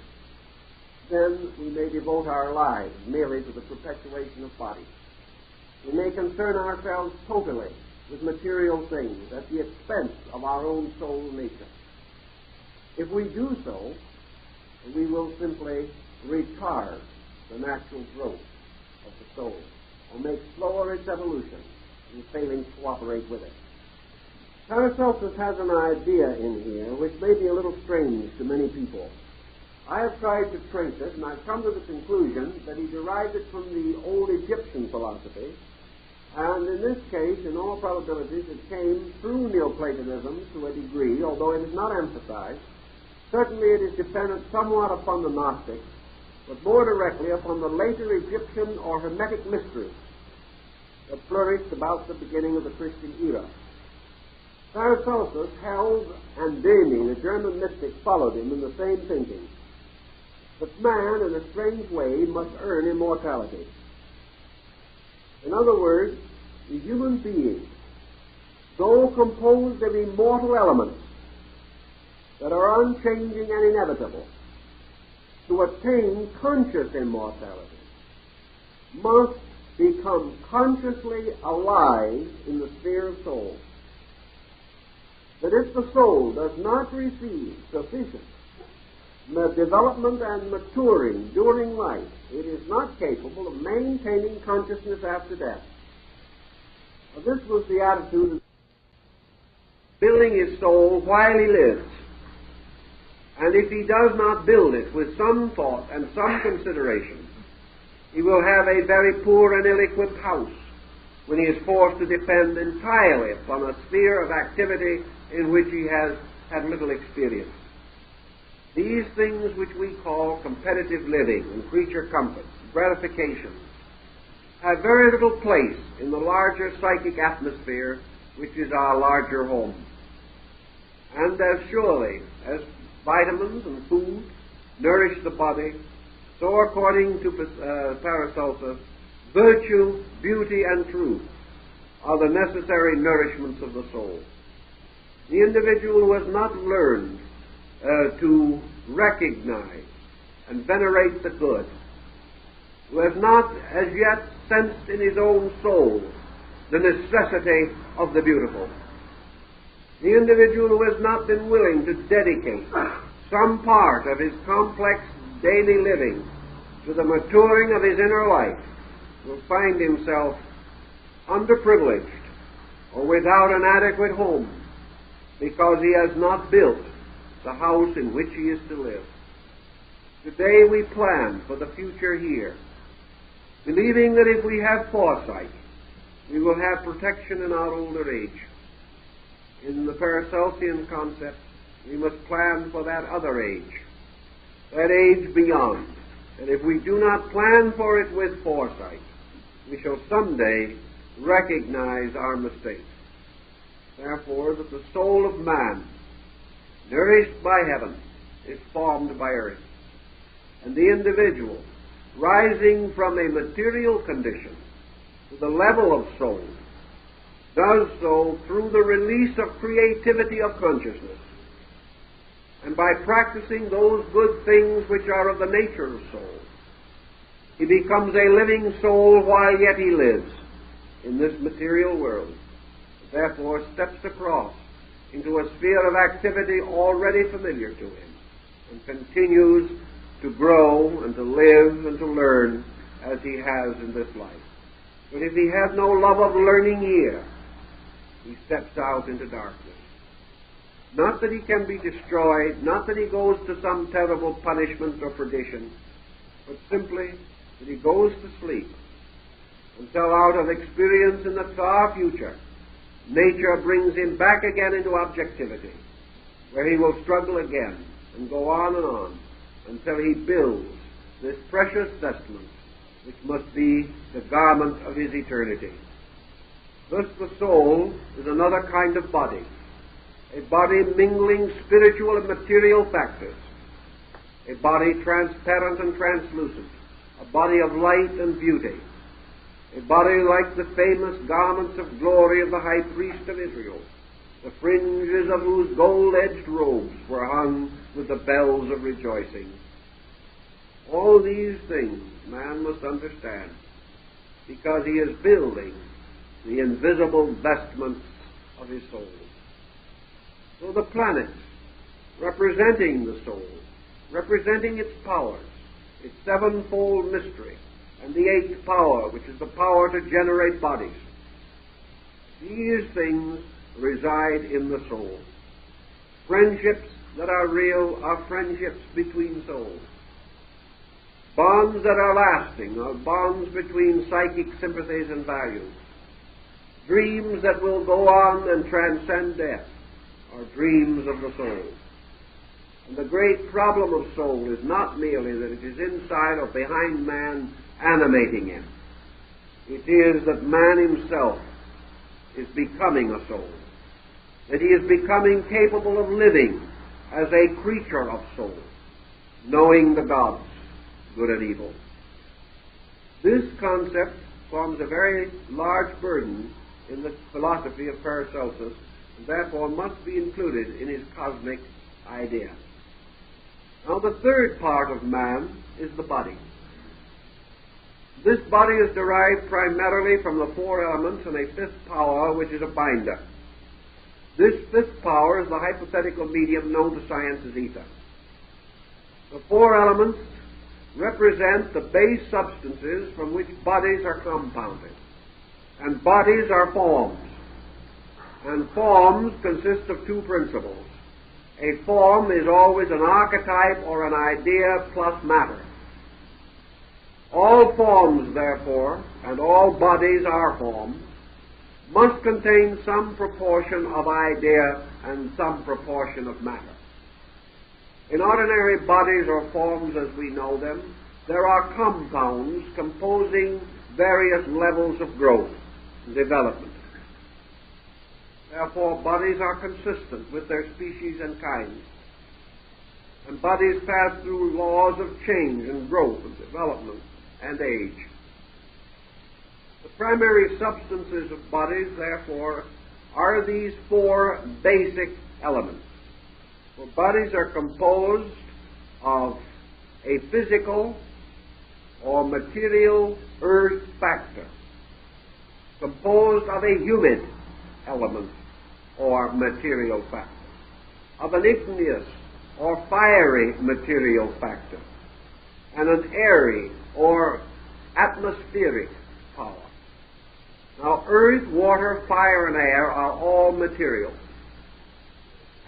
then we may devote our lives merely to the perpetuation of body. We may concern ourselves totally with material things at the expense of our own soul nature. If we do so, we will simply retard the natural growth of the soul, or make slower its evolution in failing to cooperate with it. Paracelsus has an idea in here which may be a little strange to many people. I have tried to trace it, and I've come to the conclusion that he derived it from the old Egyptian philosophy, and in this case, in all probabilities, it came through Neoplatonism to a degree, although it is not emphasized. Certainly it is dependent somewhat upon the Gnostics, but more directly upon the later Egyptian or Hermetic mysteries that flourished about the beginning of the Christian era. Paracelsus held, and Demi, the German mystic, followed him in the same thinking, that man, in a strange way, must earn immortality. In other words, the human being, though composed of immortal elements that are unchanging and inevitable, to attain conscious immortality, must become consciously alive in the sphere of soul. That if the soul does not receive sufficient development and maturing during life, it is not capable of maintaining consciousness after death. Now, this was the attitude of building his soul while he lives. And if he does not build it with some thought and some consideration, he will have a very poor and ill-equipped house when he is forced to depend entirely upon a sphere of activity in which he has had little experience. These things which we call competitive living and creature comforts, gratifications, have very little place in the larger psychic atmosphere which is our larger home. And as surely as vitamins and food nourish the body, so according to Paracelsus, virtue, beauty, and truth are the necessary nourishments of the soul. The individual who has not learned to recognize and venerate the good, who has not as yet sensed in his own soul the necessity of the beautiful, the individual who has not been willing to dedicate some part of his complex daily living to the maturing of his inner life will find himself underprivileged or without an adequate home because he has not built the house in which he is to live. Today we plan for the future here, believing that if we have foresight, we will have protection in our older age. In the Paracelsian concept, we must plan for that other age, that age beyond, And if we do not plan for it with foresight, we shall someday recognize our mistakes. Therefore, that the soul of man, nourished by heaven, is formed by earth. And the individual, rising from a material condition to the level of soul, does so through the release of creativity of consciousness, and by practicing those good things which are of the nature of soul. He becomes a living soul while yet he lives in this material world, therefore steps across into a sphere of activity already familiar to him, and continues to grow and to live and to learn as he has in this life. But if he has no love of learning here, he steps out into darkness. Not that he can be destroyed, not that he goes to some terrible punishment or perdition, but simply that he goes to sleep until out of experience in the far future, nature brings him back again into objectivity, where he will struggle again and go on until he builds this precious vestment which must be the garment of his eternity. Thus the soul is another kind of body, a body mingling spiritual and material factors, a body transparent and translucent, a body of light and beauty, a body like the famous garments of glory of the high priest of Israel, the fringes of whose gold-edged robes were hung with the bells of rejoicing. All these things man must understand, because he is building the invisible vestments of his soul. So the planets, representing the soul, representing its powers, its sevenfold mystery, and the eighth power, which is the power to generate bodies, these things reside in the soul. Friendships that are real are friendships between souls. Bonds that are lasting are bonds between psychic sympathies and values. Dreams that will go on and transcend death are dreams of the soul. And the great problem of soul is not merely that it is inside or behind man animating him. It is that man himself is becoming a soul, that he is becoming capable of living as a creature of soul, knowing the gods, good and evil. This concept forms a very large burden in the philosophy of Paracelsus, and therefore must be included in his cosmic idea. Now the third part of man is the body. This body is derived primarily from the four elements and a fifth power, which is a binder. This fifth power is the hypothetical medium known to science as ether. The four elements represent the base substances from which bodies are compounded. And bodies are forms. And forms consist of two principles. A form is always an archetype or an idea plus matter. All forms, therefore, and all bodies are forms, must contain some proportion of idea and some proportion of matter. In ordinary bodies or forms as we know them, there are compounds composing various levels of growth and development. Therefore, bodies are consistent with their species and kinds, and bodies pass through laws of change and growth and development and age. The primary substances of bodies, therefore, are these four basic elements. For bodies are composed of a physical or material earth factor, composed of a humid element or material factor, of an igneous or fiery material factor, and an airy or atmospheric power. Now, earth, water, fire, and air are all material.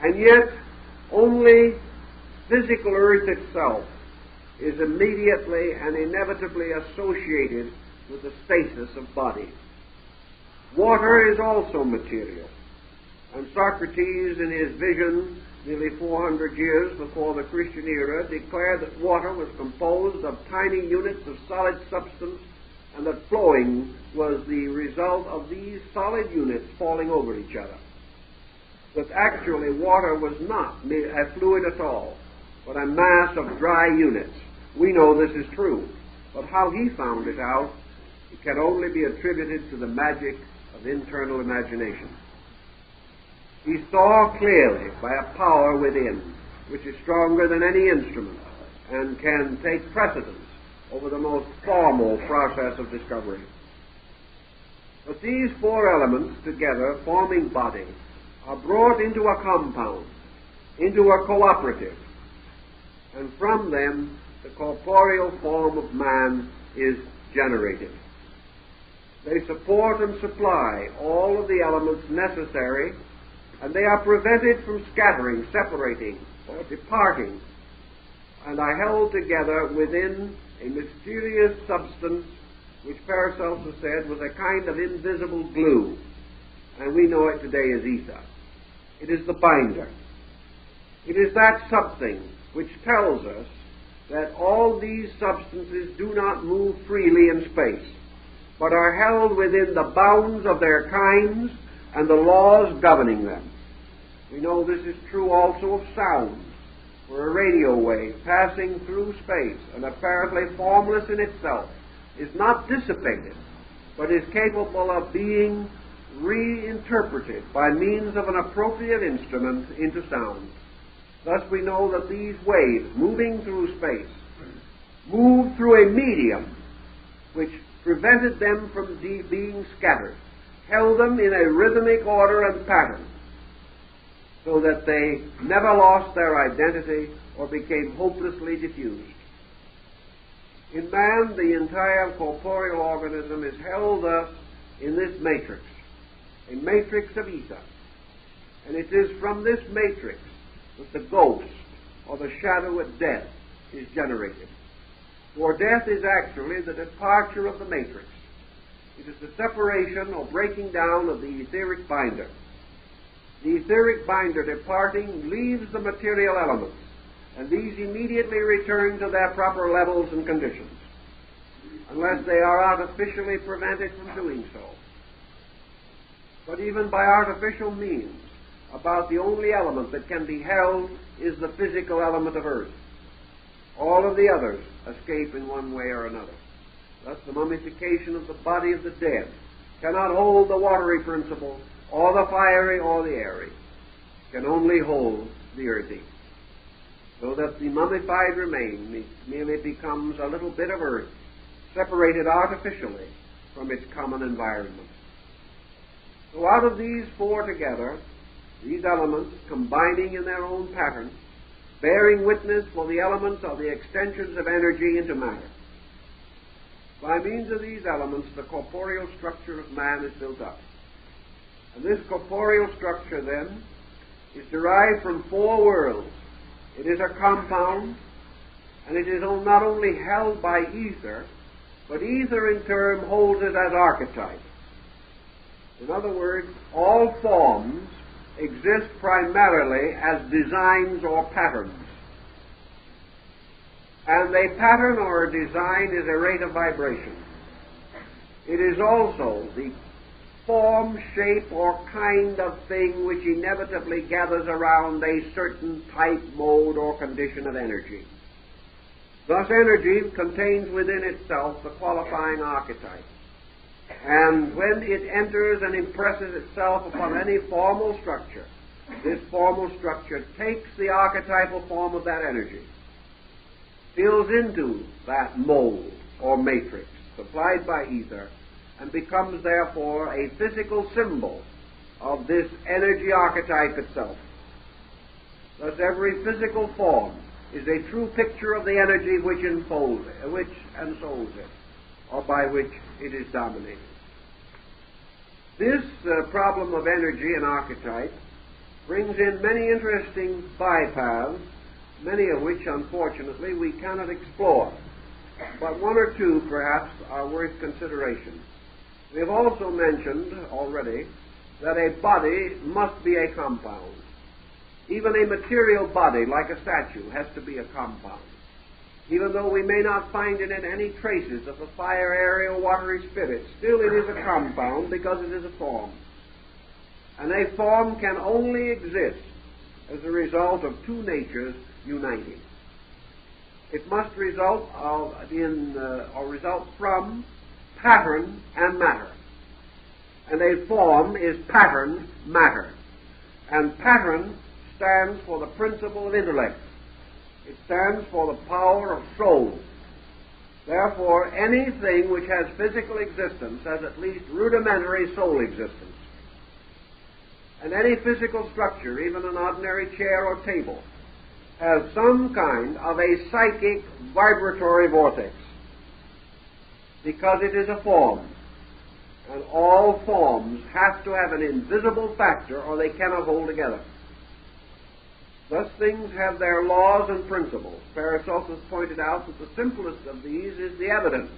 And yet, only physical earth itself is immediately and inevitably associated with the stasis of bodies. Water is also material. And Socrates, in his vision, nearly 400 years before the Christian era, declared that water was composed of tiny units of solid substance, and that flowing was the result of these solid units falling over each other. That actually water was not a fluid at all, but a mass of dry units. We know this is true, but how he found it out, it can only be attributed to the magic of internal imagination. He saw clearly by a power within, which is stronger than any instrument and can take precedence over the most formal process of discovery. But these four elements together, forming body, are brought into a compound, into a cooperative, and from them the corporeal form of man is generated. They support and supply all of the elements necessary, and they are prevented from scattering, separating, or departing, and are held together within a mysterious substance which Paracelsus said was a kind of invisible glue, and we know it today as ether. It is the binder. It is that something which tells us that all these substances do not move freely in space, but are held within the bounds of their kinds and the laws governing them. We know this is true also of sound, where a radio wave passing through space and apparently formless in itself is not dissipated, but is capable of being reinterpreted by means of an appropriate instrument into sound. Thus we know that these waves, moving through space, moved through a medium which prevented them from being scattered, held them in a rhythmic order and pattern, so that they never lost their identity or became hopelessly diffused. In man, the entire corporeal organism is held thus in this matrix, a matrix of ether, and it is from this matrix that the ghost, or the shadow at death, is generated. For death is actually the departure of the matrix. It is the separation or breaking down of the etheric binder. The etheric binder departing leaves the material elements, and these immediately return to their proper levels and conditions, unless they are artificially prevented from doing so. But even by artificial means, about the only element that can be held is the physical element of earth. All of the others escape in one way or another. Thus the mummification of the body of the dead cannot hold the watery principle, or the fiery, or the airy. It can only hold the earthy. So that the mummified remain merely becomes a little bit of earth, separated artificially from its common environment. So out of these four together, these elements combining in their own pattern, bearing witness for the elements of the extensions of energy into matter. By means of these elements, the corporeal structure of man is built up. And this corporeal structure, then, is derived from four worlds. It is a compound, and it is not only held by ether, but ether in turn holds it as archetype. In other words, all forms exist primarily as designs or patterns. And a pattern or a design is a rate of vibration. It is also the form, shape, or kind of thing which inevitably gathers around a certain type, mode, or condition of energy. Thus energy contains within itself the qualifying archetype. And when it enters and impresses itself upon any formal structure, this formal structure takes the archetypal form of that energy, fills into that mold or matrix supplied by ether, and becomes therefore a physical symbol of this energy archetype itself. Thus every physical form is a true picture of the energy which enfolds it, which ensouls it, or by which it is dominated. This problem of energy and archetype brings in many interesting bypaths, many of which, unfortunately, we cannot explore. But one or two, perhaps, are worth consideration. We have also mentioned already that a body must be a compound. Even a material body, like a statue, has to be a compound. Even though we may not find in it any traces of the fire, air, or watery spirit, still it is a compound because it is a form. And a form can only exist as a result of two natures uniting. It must result from pattern and matter. And a form is pattern matter. And pattern stands for the principle of intellect. It stands for the power of soul. Therefore, anything which has physical existence has at least rudimentary soul existence. And any physical structure, even an ordinary chair or table, has some kind of a psychic vibratory vortex, because it is a form. And all forms have to have an invisible factor or they cannot hold together. Thus things have their laws and principles. Paracelsus pointed out that the simplest of these is the evidence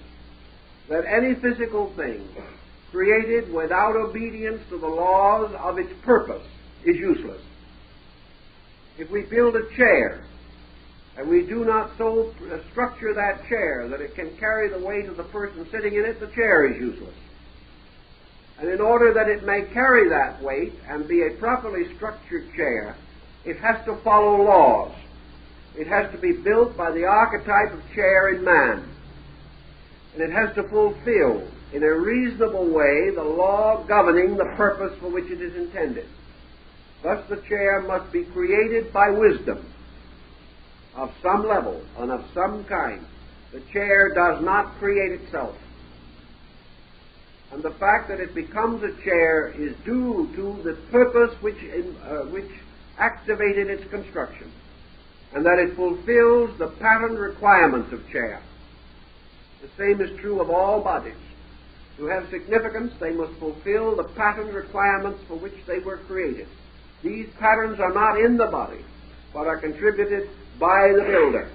that any physical thing created without obedience to the laws of its purpose is useless. If we build a chair and we do not so structure that chair that it can carry the weight of the person sitting in it, the chair is useless. And in order that it may carry that weight and be a properly structured chair, it has to follow laws. It has to be built by the archetype of chair in man. And it has to fulfill, in a reasonable way, the law governing the purpose for which it is intended. Thus the chair must be created by wisdom of some level and of some kind. The chair does not create itself. And the fact that it becomes a chair is due to the purpose which activated its construction, and that it fulfills the pattern requirements of chair. The same is true of all bodies. To have significance, they must fulfill the pattern requirements for which they were created. These patterns are not in the body, but are contributed by the builder.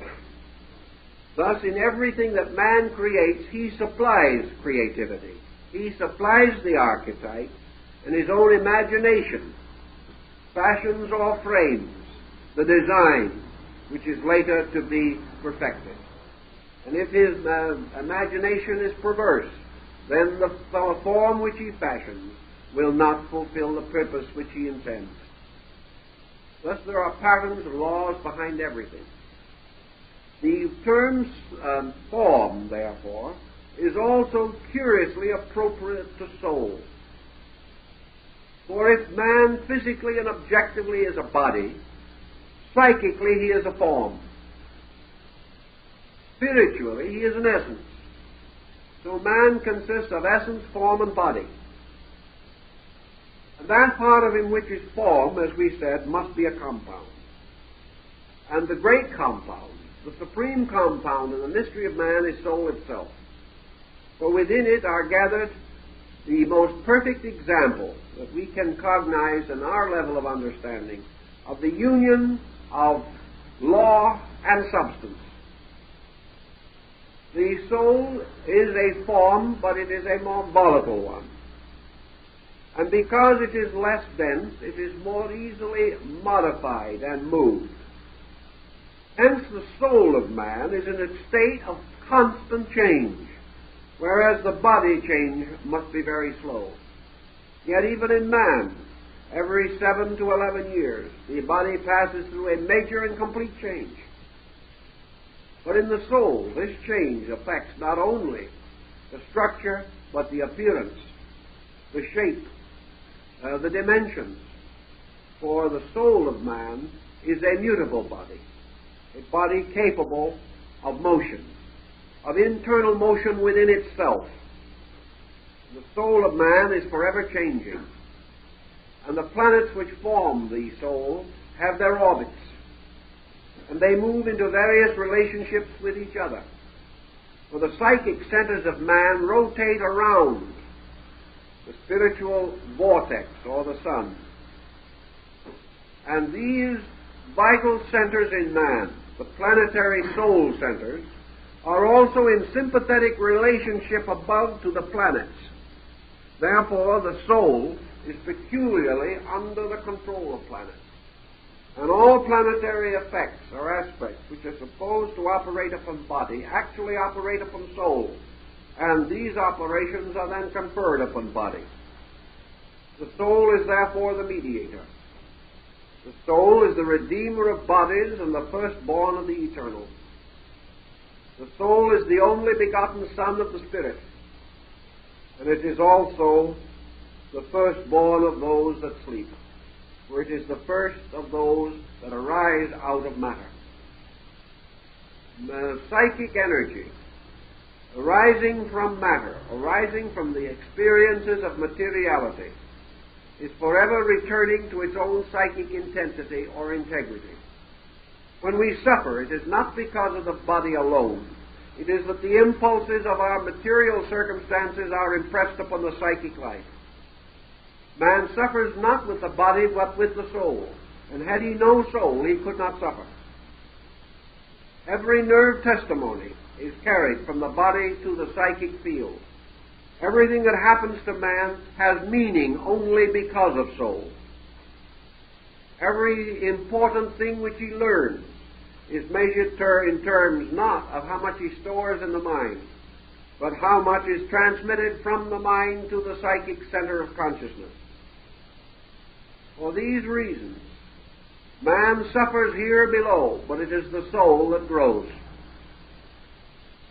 Thus, in everything that man creates, he supplies creativity. He supplies the archetype, and his own imagination fashions or frames the design which is later to be perfected. And if his imagination is perverse, then the form which he fashions will not fulfill the purpose which he intends. Thus there are patterns and laws behind everything. The term form, therefore, is also curiously appropriate to soul. For if man physically and objectively is a body, psychically he is a form. Spiritually he is an essence. So man consists of essence, form, and body. And that part of him which is form, as we said, must be a compound. And the great compound, the supreme compound in the mystery of man, is soul itself. For within it are gathered the most perfect example that we can cognize in our level of understanding of the union of law and substance. The soul is a form, but it is a more volatile one. And because it is less dense, it is more easily modified and moved. Hence the soul of man is in a state of constant change, whereas the body change must be very slow. Yet even in man, every 7 to 11 years, the body passes through a major and complete change. But in the soul, this change affects not only the structure, but the appearance, the shape, the dimensions. For the soul of man is a mutable body, a body capable of motion, of internal motion within itself. The soul of man is forever changing, and the planets which form the soul have their orbits, and they move into various relationships with each other. For the psychic centers of man rotate around the spiritual vortex, or the sun. And these vital centers in man, the planetary soul centers, are also in sympathetic relationship above to the planets. Therefore, the soul is peculiarly under the control of planets. And all planetary effects or aspects which are supposed to operate upon body actually operate upon soul, and these operations are then conferred upon body. The soul is therefore the mediator. The soul is the redeemer of bodies and the firstborn of the eternal. The soul is the only begotten Son of the Spirit, and it is also the firstborn of those that sleep, for it is the first of those that arise out of matter. The psychic energy arising from matter, arising from the experiences of materiality, is forever returning to its own psychic intensity or integrity. When we suffer, it is not because of the body alone. It is that the impulses of our material circumstances are impressed upon the psychic life. Man suffers not with the body, but with the soul. And had he no soul, he could not suffer. Every nerve testimony is carried from the body to the psychic field. Everything that happens to man has meaning only because of soul. Every important thing which he learns is measured in terms not of how much he stores in the mind, but how much is transmitted from the mind to the psychic center of consciousness. For these reasons, man suffers here below, but it is the soul that grows.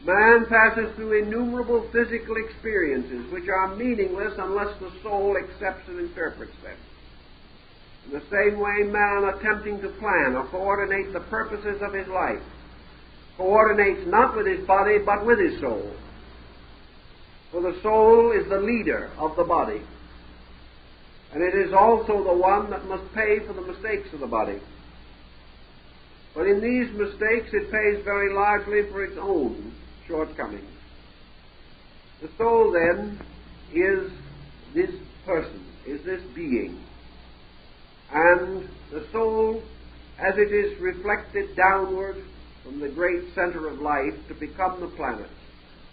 Man passes through innumerable physical experiences which are meaningless unless the soul accepts and interprets them. In the same way, man attempting to plan or coordinate the purposes of his life coordinates not with his body but with his soul. For the soul is the leader of the body, and it is also the one that must pay for the mistakes of the body. But in these mistakes it pays very largely for its own shortcomings. The soul, then, is this person, is this being. And the soul, as it is reflected downward from the great center of life to become the planet,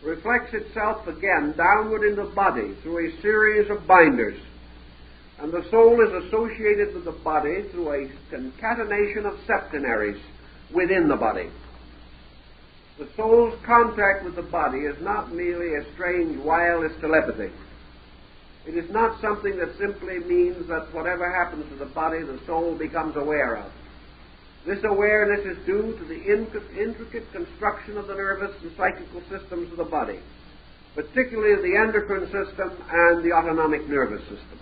reflects itself again downward in the body through a series of binders. And the soul is associated with the body through a concatenation of septenaries within the body. The soul's contact with the body is not merely a strange wireless telepathy. It is not something that simply means that whatever happens to the body, the soul becomes aware of. This awareness is due to the intricate construction of the nervous and psychical systems of the body, particularly the endocrine system and the autonomic nervous system.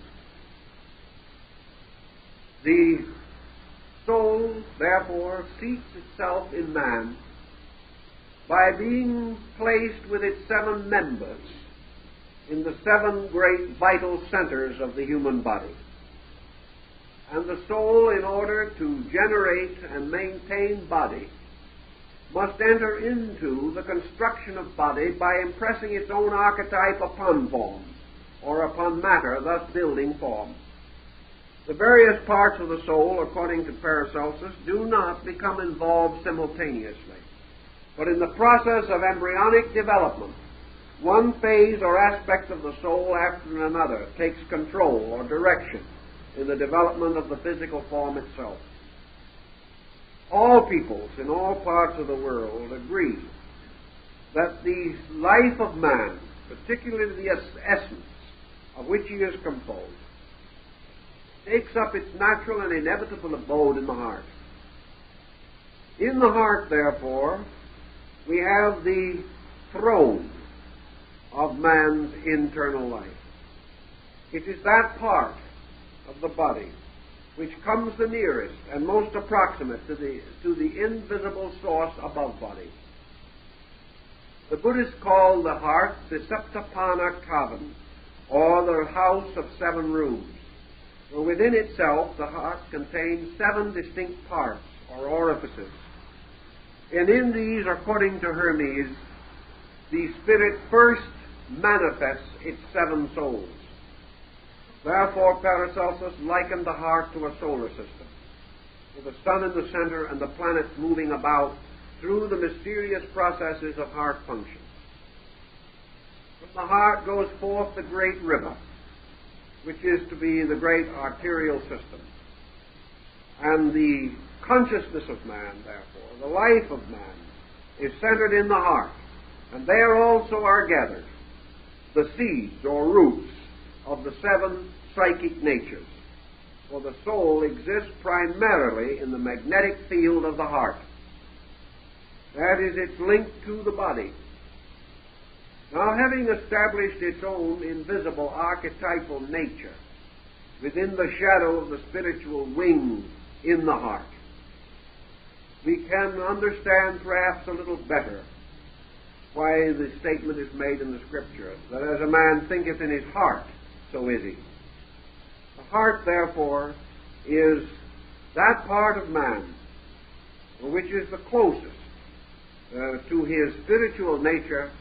The soul, therefore, seats itself in man by being placed with its 7 members in the 7 great vital centers of the human body. And the soul, in order to generate and maintain body, must enter into the construction of body by impressing its own archetype upon form, or upon matter, thus building form. The various parts of the soul, according to Paracelsus, do not become involved simultaneously, but in the process of embryonic development, one phase or aspect of the soul after another takes control or direction in the development of the physical form itself. All peoples in all parts of the world agree that the life of man, particularly the essence of which he is composed, takes up its natural and inevitable abode in the heart. In the heart, therefore, we have the throne of man's internal life. It is that part of the body which comes the nearest and most approximate to the invisible source above body. The Buddhists call the heart the Saptapana Kavan, or the house of 7 rooms. For within itself, the heart contains 7 distinct parts, or orifices. And in these, according to Hermes, the spirit first manifests its 7 souls. Therefore, Paracelsus likened the heart to a solar system, with the sun in the center and the planets moving about through the mysterious processes of heart function. From the heart goes forth the great river, which is to be the great arterial system. And the consciousness of man, therefore, the life of man, is centered in the heart. And there also are gathered the seeds or roots of the 7 psychic natures. For the soul exists primarily in the magnetic field of the heart. That is its link to the body. Now, having established its own invisible archetypal nature within the shadow of the spiritual wing in the heart, we can understand perhaps a little better why the statement is made in the Scripture, that as a man thinketh in his heart, so is he. The heart, therefore, is that part of man which is the closest to his spiritual nature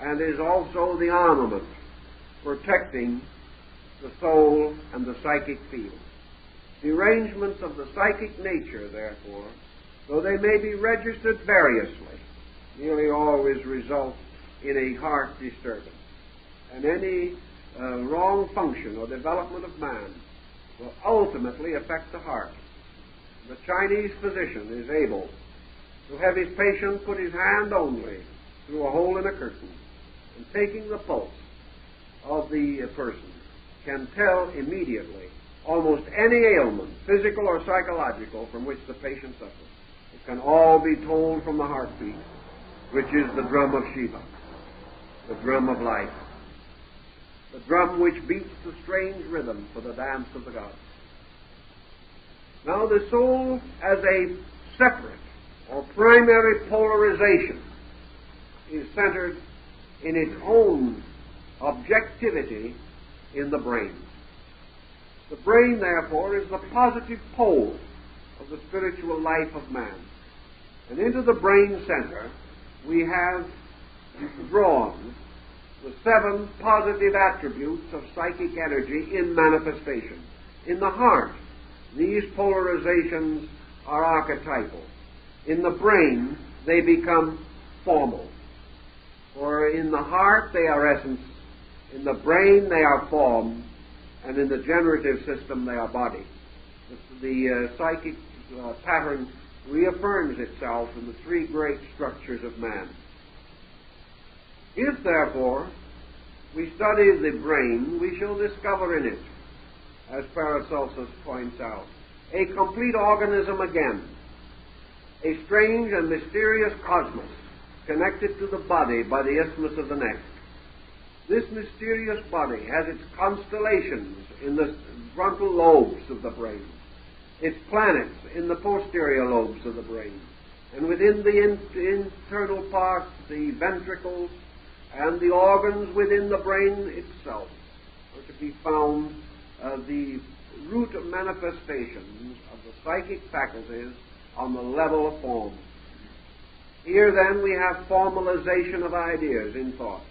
and is also the armament protecting the soul and the psychic field. The arrangements of the psychic nature, therefore, though they may be registered variously, nearly always result in a heart disturbance. And any wrong function or development of man will ultimately affect the heart. The Chinese physician is able to have his patient put his hand only through a hole in a curtain, and taking the pulse of the person can tell immediately almost any ailment, physical or psychological, from which the patient suffers. It can all be told from the heartbeat, which is the drum of Shiva, the drum of life, the drum which beats the strange rhythm for the dance of the gods. Now, the soul as a separate or primary polarization is centered in its own objectivity in the brain. The brain, therefore, is the positive pole of the spiritual life of man. And into the brain center we have drawn the 7 positive attributes of psychic energy in manifestation. In the heart, these polarizations are archetypal. In the brain, they become formal. For in the heart, they are essence. In the brain, they are form. And in the generative system, they are body. The psychic pattern reaffirms itself in the 3 great structures of man. If, therefore, we study the brain, we shall discover in it, as Paracelsus points out, a complete organism again, a strange and mysterious cosmos connected to the body by the isthmus of the neck. This mysterious body has its constellations in the frontal lobes of the brain, its planets in the posterior lobes of the brain, and within the internal parts, the ventricles, and the organs within the brain itself are to be found the root of manifestations of the psychic faculties on the level of form. Here, then, we have formalization of ideas in thought,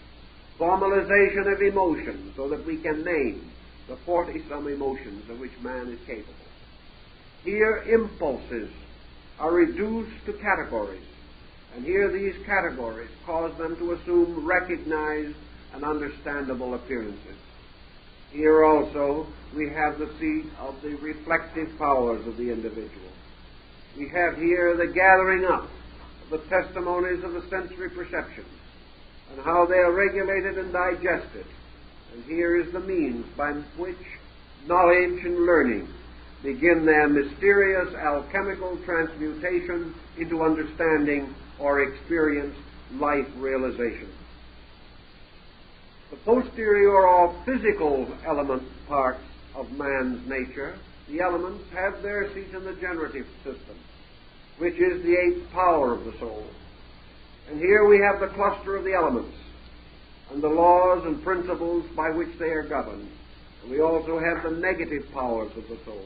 formalization of emotions, so that we can name the 40-some emotions of which man is capable. Here, impulses are reduced to categories, and here these categories cause them to assume recognized and understandable appearances. Here also we have the seat of the reflective powers of the individual. We have here the gathering up of the testimonies of the sensory perceptions and how they are regulated and digested. And here is the means by which knowledge and learning begin their mysterious alchemical transmutation into understanding or experienced life realization. The posterior or physical element parts of man's nature, the elements, have their seat in the generative system, which is the 8th power of the soul. And here we have the cluster of the elements and the laws and principles by which they are governed. And we also have the negative powers of the soul,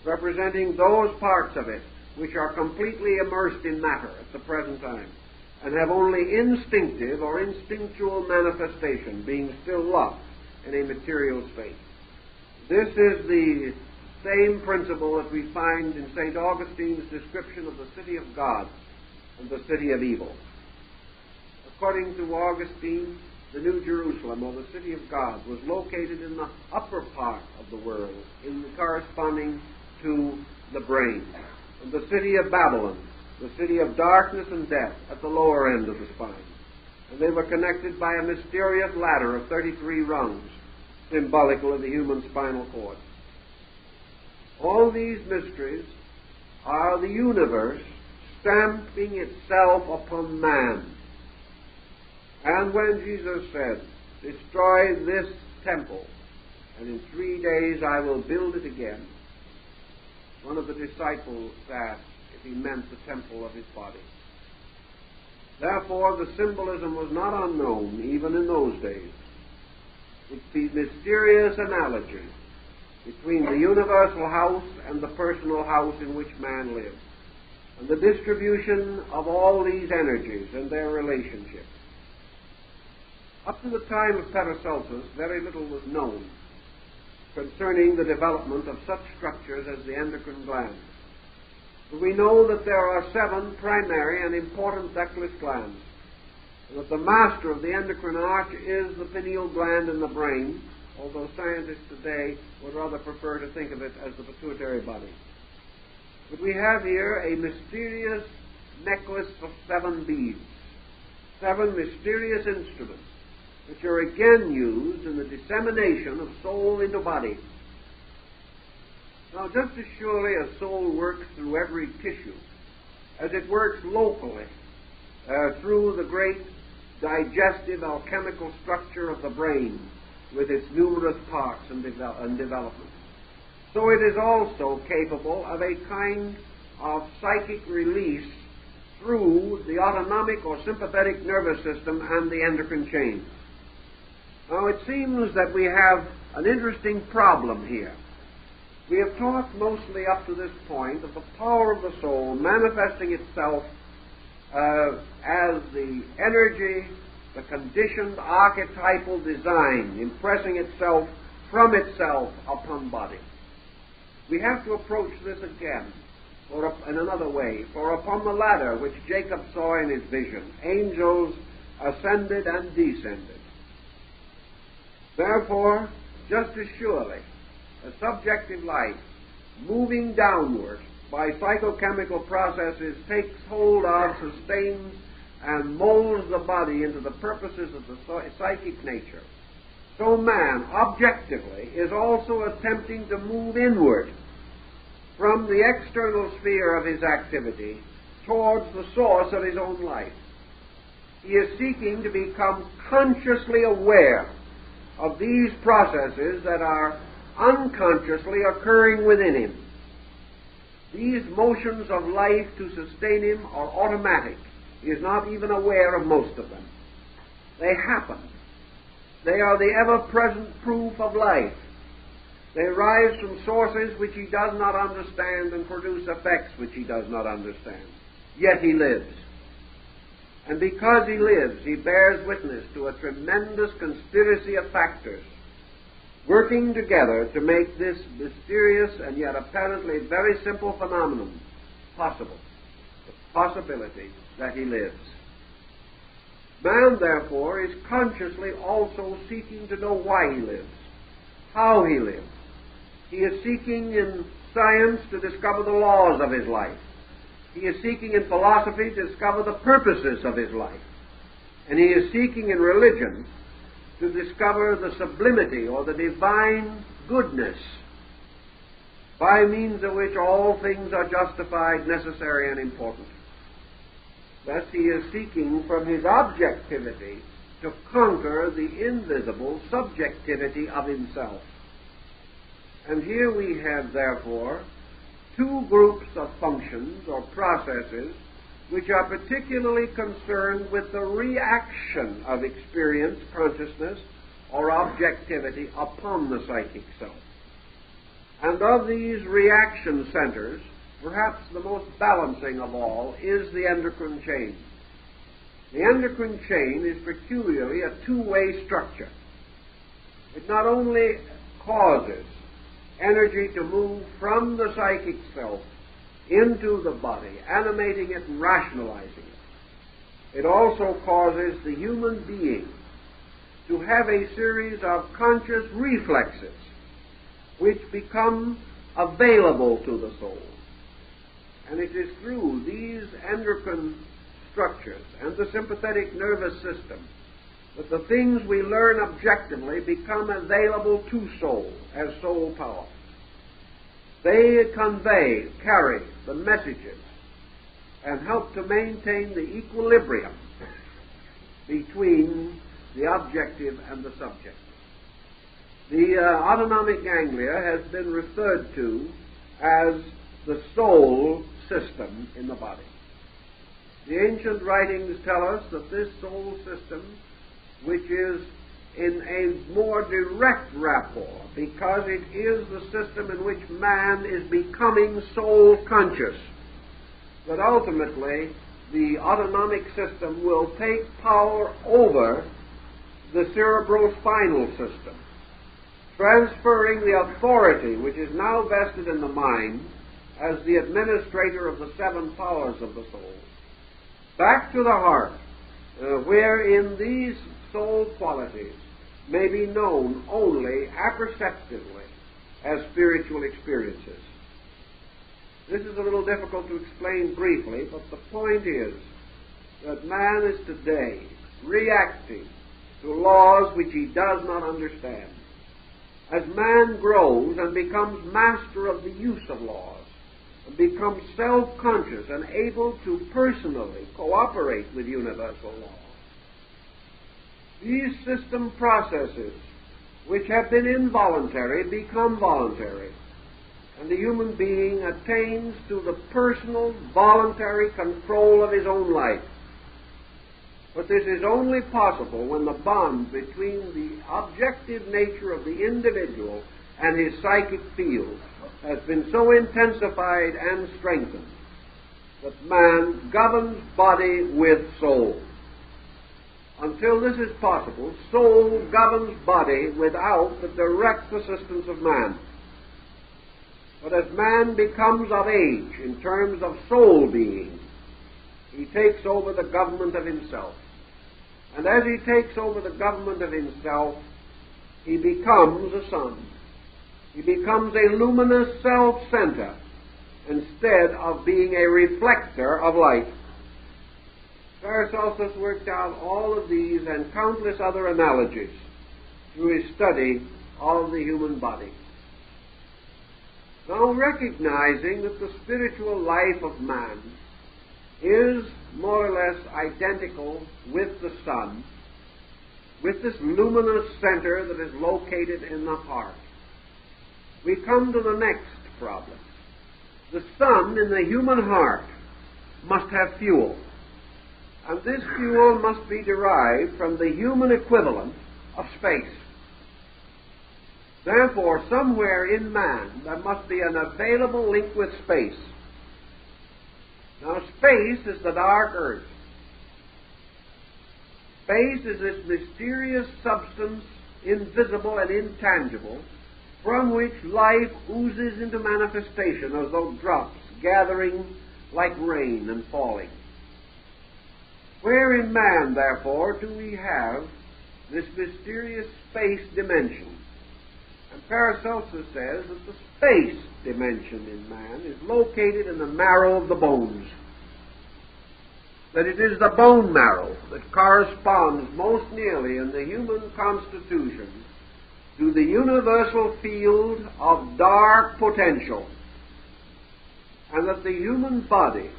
representing those parts of it which are completely immersed in matter at the present time, and have only instinctive or instinctual manifestation, being still locked in a material state. This is the same principle that we find in St. Augustine's description of the city of God and the city of evil. According to Augustine, the New Jerusalem, or the city of God, was located in the upper part of the world, corresponding to the brain, and the city of Babylon, the city of darkness and death, at the lower end of the spine. And they were connected by a mysterious ladder of 33 rungs, symbolical of the human spinal cord. All these mysteries are the universe stamping itself upon man. And when Jesus said, "Destroy this temple, and in 3 days I will build it again," one of the disciples asked if he meant the temple of his body. Therefore, the symbolism was not unknown even in those days. It's the mysterious analogy between the universal house and the personal house in which man lives, and the distribution of all these energies and their relationships. Up to the time of Paracelsus, very little was known concerning the development of such structures as the endocrine gland. We know that there are 7 primary and important feckless glands, and that the master of the endocrine arch is the pineal gland in the brain, although scientists today would rather prefer to think of it as the pituitary body. But we have here a mysterious necklace of 7 beads, 7 mysterious instruments, which are again used in the dissemination of soul into body. Now, just as surely as soul works through every tissue, as it works locally through the great digestive alchemical structure of the brain with its numerous parts and developments, so it is also capable of a kind of psychic release through the autonomic or sympathetic nervous system and the endocrine chain. Now, it seems that we have an interesting problem here. We have talked mostly up to this point of the power of the soul manifesting itself as the energy, the conditioned archetypal design, impressing itself from itself upon body. We have to approach this again in another way. For upon the ladder which Jacob saw in his vision, angels ascended and descended. Therefore, just as surely, a subjective life, moving downward by psychochemical processes, takes hold of, sustains, and molds the body into the purposes of the psychic nature, so man, objectively, is also attempting to move inward from the external sphere of his activity towards the source of his own life. He is seeking to become consciously aware of these processes that are unconsciously occurring within him. These motions of life to sustain him are automatic. He is not even aware of most of them. They happen. They are the ever-present proof of life. They arise from sources which he does not understand and produce effects which he does not understand. Yet he lives. And because he lives, he bears witness to a tremendous conspiracy of factors working together to make this mysterious and yet apparently very simple phenomenon possible. The possibility that he lives. Man, therefore, is consciously also seeking to know why he lives, how he lives. He is seeking in science to discover the laws of his life. He is seeking in philosophy to discover the purposes of his life. And he is seeking in religion to discover the sublimity or the divine goodness by means of which all things are justified, necessary, and important. Thus he is seeking from his objectivity to conquer the invisible subjectivity of himself. And here we have, therefore, 2 groups of functions or processes which are particularly concerned with the reaction of experience, consciousness, or objectivity upon the psychic self. And of these reaction centers, perhaps the most balancing of all is the endocrine chain. The endocrine chain is peculiarly a 2-way structure. It not only causes energy to move from the psychic self into the body, animating it and rationalizing it. It also causes the human being to have a series of conscious reflexes which become available to the soul And it is through these endocrine structures and the sympathetic nervous system that the things we learn objectively become available to soul as soul power. They carry the messages, and help to maintain the equilibrium between the objective and the subjective. The autonomic ganglia has been referred to as the soul system in the body. The ancient writings tell us that this soul system, which is in a more direct rapport, because it is the system in which man is becoming soul conscious, that ultimately the autonomic system will take power over the cerebrospinal system, transferring the authority which is now vested in the mind as the administrator of the seven powers of the soul back to the heart, wherein these soul qualities may be known only apperceptively as spiritual experiences. This is a little difficult to explain briefly, but the point is that man is today reacting to laws which he does not understand. As man grows and becomes master of the use of laws, and becomes self-conscious and able to personally cooperate with universal law, these system processes, which have been involuntary, become voluntary, and the human being attains to the personal, voluntary control of his own life. But this is only possible when the bond between the objective nature of the individual and his psychic field has been so intensified and strengthened that man governs body with soul. Until this is possible, soul governs body without the direct assistance of man. But as man becomes of age in terms of soul being, he takes over the government of himself. And as he takes over the government of himself, he becomes a sun. He becomes a luminous self-center instead of being a reflector of light. Paracelsus worked out all of these and countless other analogies through his study of the human body. Now, recognizing that the spiritual life of man is more or less identical with the sun, with this luminous center that is located in the heart, we come to the next problem. The sun in the human heart must have fuel, and this fuel must be derived from the human equivalent of space. Therefore, somewhere in man there must be an available link with space. Now, space is the dark earth. Space is this mysterious substance, invisible and intangible, from which life oozes into manifestation as though drops gathering like rain and falling. Where in man, therefore, do we have this mysterious space dimension? And Paracelsus says that the space dimension in man is located in the marrow of the bones. That it is the bone marrow that corresponds most nearly in the human constitution to the universal field of dark potential, and that the human body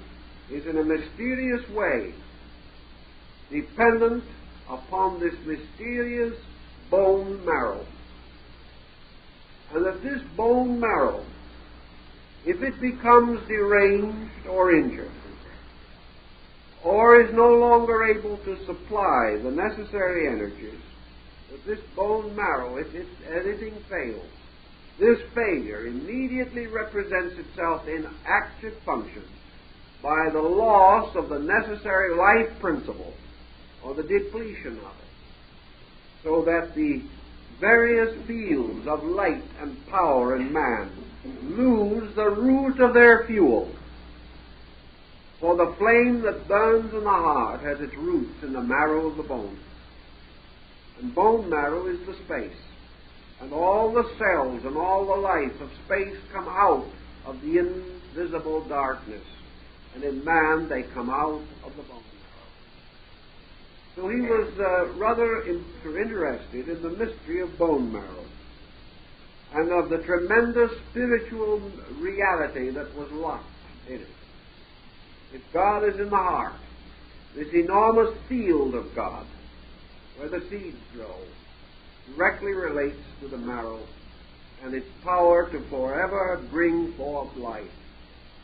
is in a mysterious way dependent upon this mysterious bone marrow. And that this bone marrow, if it becomes deranged or injured, or is no longer able to supply the necessary energies, that this bone marrow, if its anything fails, this failure immediately represents itself in active function by the loss of the necessary life principle or the depletion of it, so that the various fields of light and power in man lose the root of their fuel. For the flame that burns in the heart has its roots in the marrow of the bone. And bone marrow is the space. And all the cells and all the life of space come out of the invisible darkness and in man they come out of the bone marrow. So he was rather interested in the mystery of bone marrow and of the tremendous spiritual reality that was locked in it. If God is in the heart, this enormous field of God, where the seeds grow, directly relates to the marrow and its power to forever bring forth life.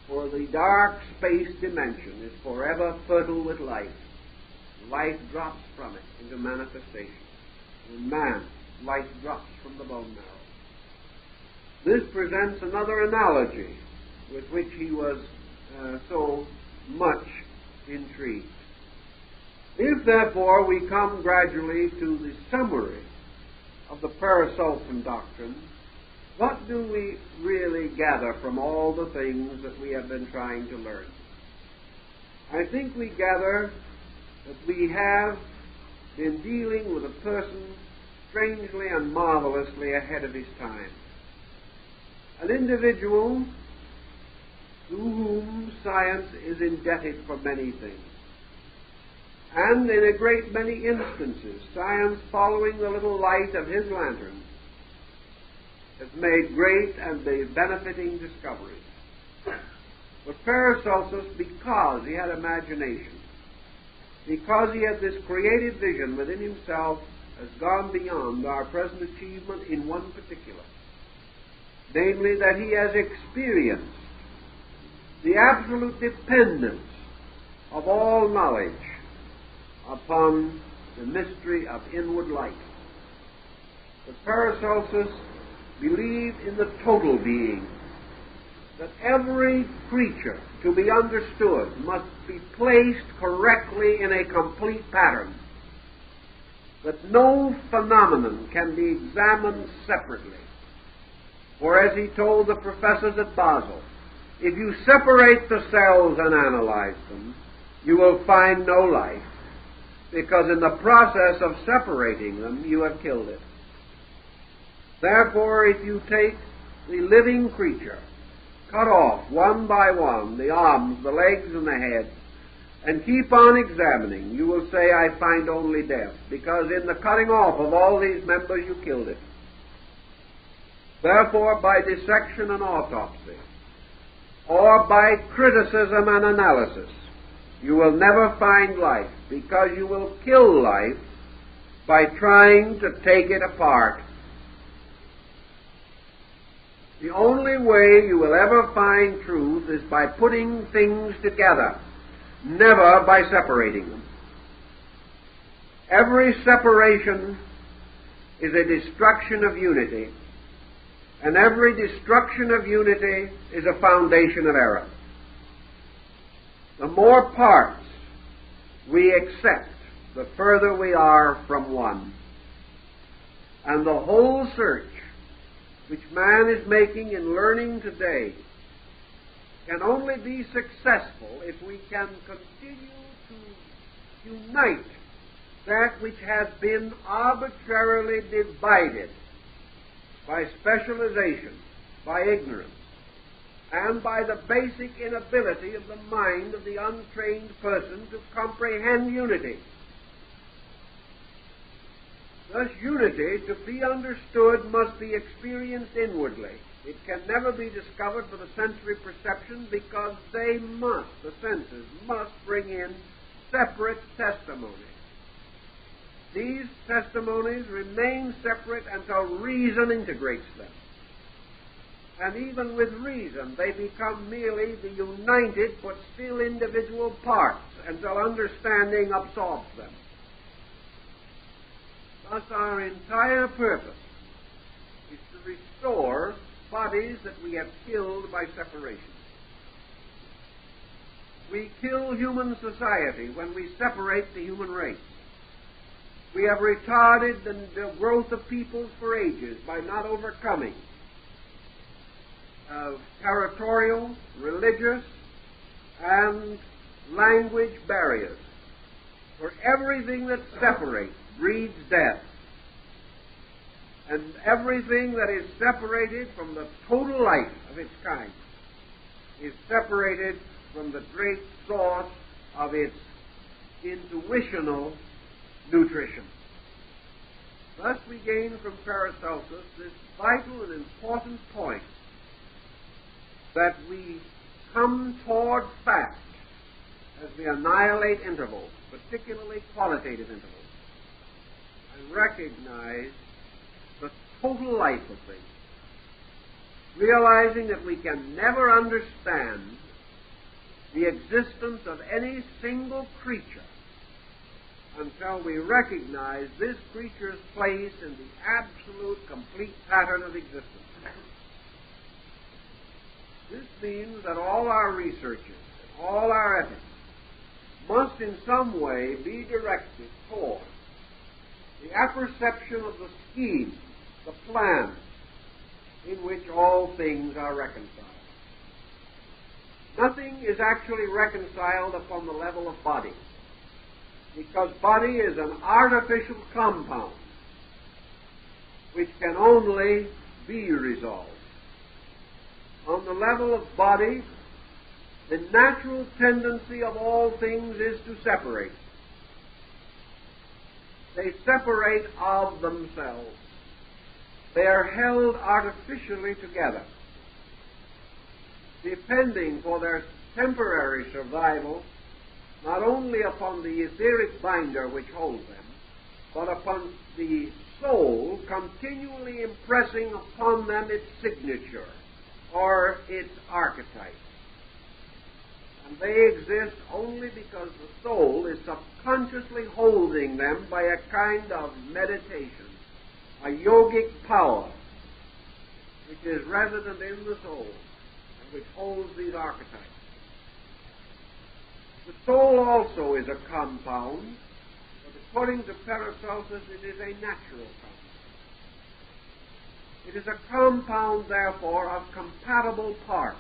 For the dark space dimension is forever fertile with life. Life drops from it into manifestation. In man, life drops from the bone marrow. This presents another analogy with which he was so much intrigued. If, therefore, we come gradually to the summary of the Paracelsian doctrine, what do we really gather from all the things that we have been trying to learn? I think we gather that we have been dealing with a person strangely and marvelously ahead of his time. An individual to whom science is indebted for many things. And in a great many instances, science, following the little light of his lantern, has made great and benefiting discoveries. But Paracelsus, because he had imagination, because he had this creative vision within himself, has gone beyond our present achievement in one particular. Namely, that he has experienced the absolute dependence of all knowledge upon the mystery of inward light. But Paracelsus believed in the total being, that every creature to be understood must be placed correctly in a complete pattern, that no phenomenon can be examined separately. For as he told the professors at Basel, if you separate the cells and analyze them, you will find no life, because in the process of separating them, you have killed it. Therefore, if you take the living creature, cut off one by one the arms, the legs, and the head, and keep on examining, you will say, I find only death, because in the cutting off of all these members, you killed it. Therefore, by dissection and autopsy, or by criticism and analysis, you will never find life, because you will kill life by trying to take it apart. The only way you will ever find truth is by putting things together, never by separating them. Every separation is a destruction of unity, and every destruction of unity is a foundation of error. The more parts we accept, the further we are from one. And the whole search which man is making in learning today can only be successful if we can continue to unite that which has been arbitrarily divided by specialization, by ignorance, and by the basic inability of the mind of the untrained person to comprehend unity. Thus, unity, to be understood, must be experienced inwardly. It can never be discovered for the sensory perception, because the senses must bring in separate testimonies. These testimonies remain separate until reason integrates them. And even with reason, they become merely the united but still individual parts until understanding absorbs them. Thus, our entire purpose is to restore bodies that we have killed by separation. We kill human society when we separate the human race. We have retarded the growth of peoples for ages by not overcoming territorial, religious, and language barriers. For everything that separates breeds death. And everything that is separated from the total life of its kind is separated from the great source of its intuitional nutrition. Thus we gain from Paracelsus this vital and important point that we come toward fact as we annihilate intervals, particularly qualitative intervals, and recognize the total life of things, realizing that we can never understand the existence of any single creature until we recognize this creature's place in the absolute, complete pattern of existence. This means that all our researches, all our efforts, must in some way be directed toward the apperception of the scheme, the plan, in which all things are reconciled. Nothing is actually reconciled upon the level of body, because body is an artificial compound which can only be resolved. On the level of body, the natural tendency of all things is to separate. They separate of themselves. They are held artificially together, depending for their temporary survival not only upon the etheric binder which holds them, but upon the soul continually impressing upon them its signature or its archetype. And they exist only because the soul is subconsciously holding them by a kind of meditation, a yogic power which is resident in the soul and which holds these archetypes. The soul also is a compound, but according to Paracelsus, it is a natural compound. It is a compound, therefore, of compatible parts.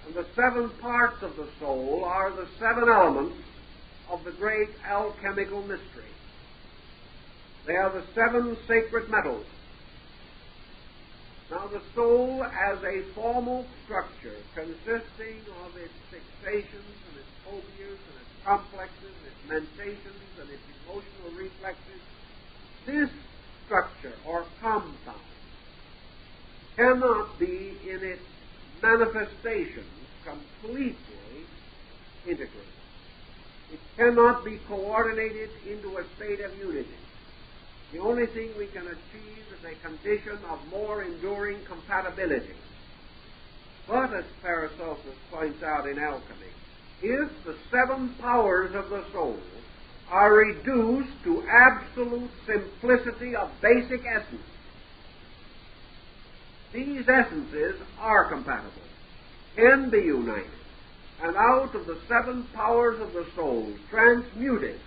And the 7 parts of the soul are the 7 elements of the great alchemical mystery. They are the 7 sacred metals. Now, the soul as a formal structure consisting of its fixations and its phobias and its complexes, its mentations and its emotional reflexes, this structure or compound cannot be in its manifestations completely integrated. It cannot be coordinated into a state of unity. The only thing we can achieve is a condition of more enduring compatibility. But, as Paracelsus points out in alchemy, if the 7 powers of the soul are reduced to absolute simplicity of basic essence, these essences are compatible, can be united, and out of the 7 powers of the soul transmuted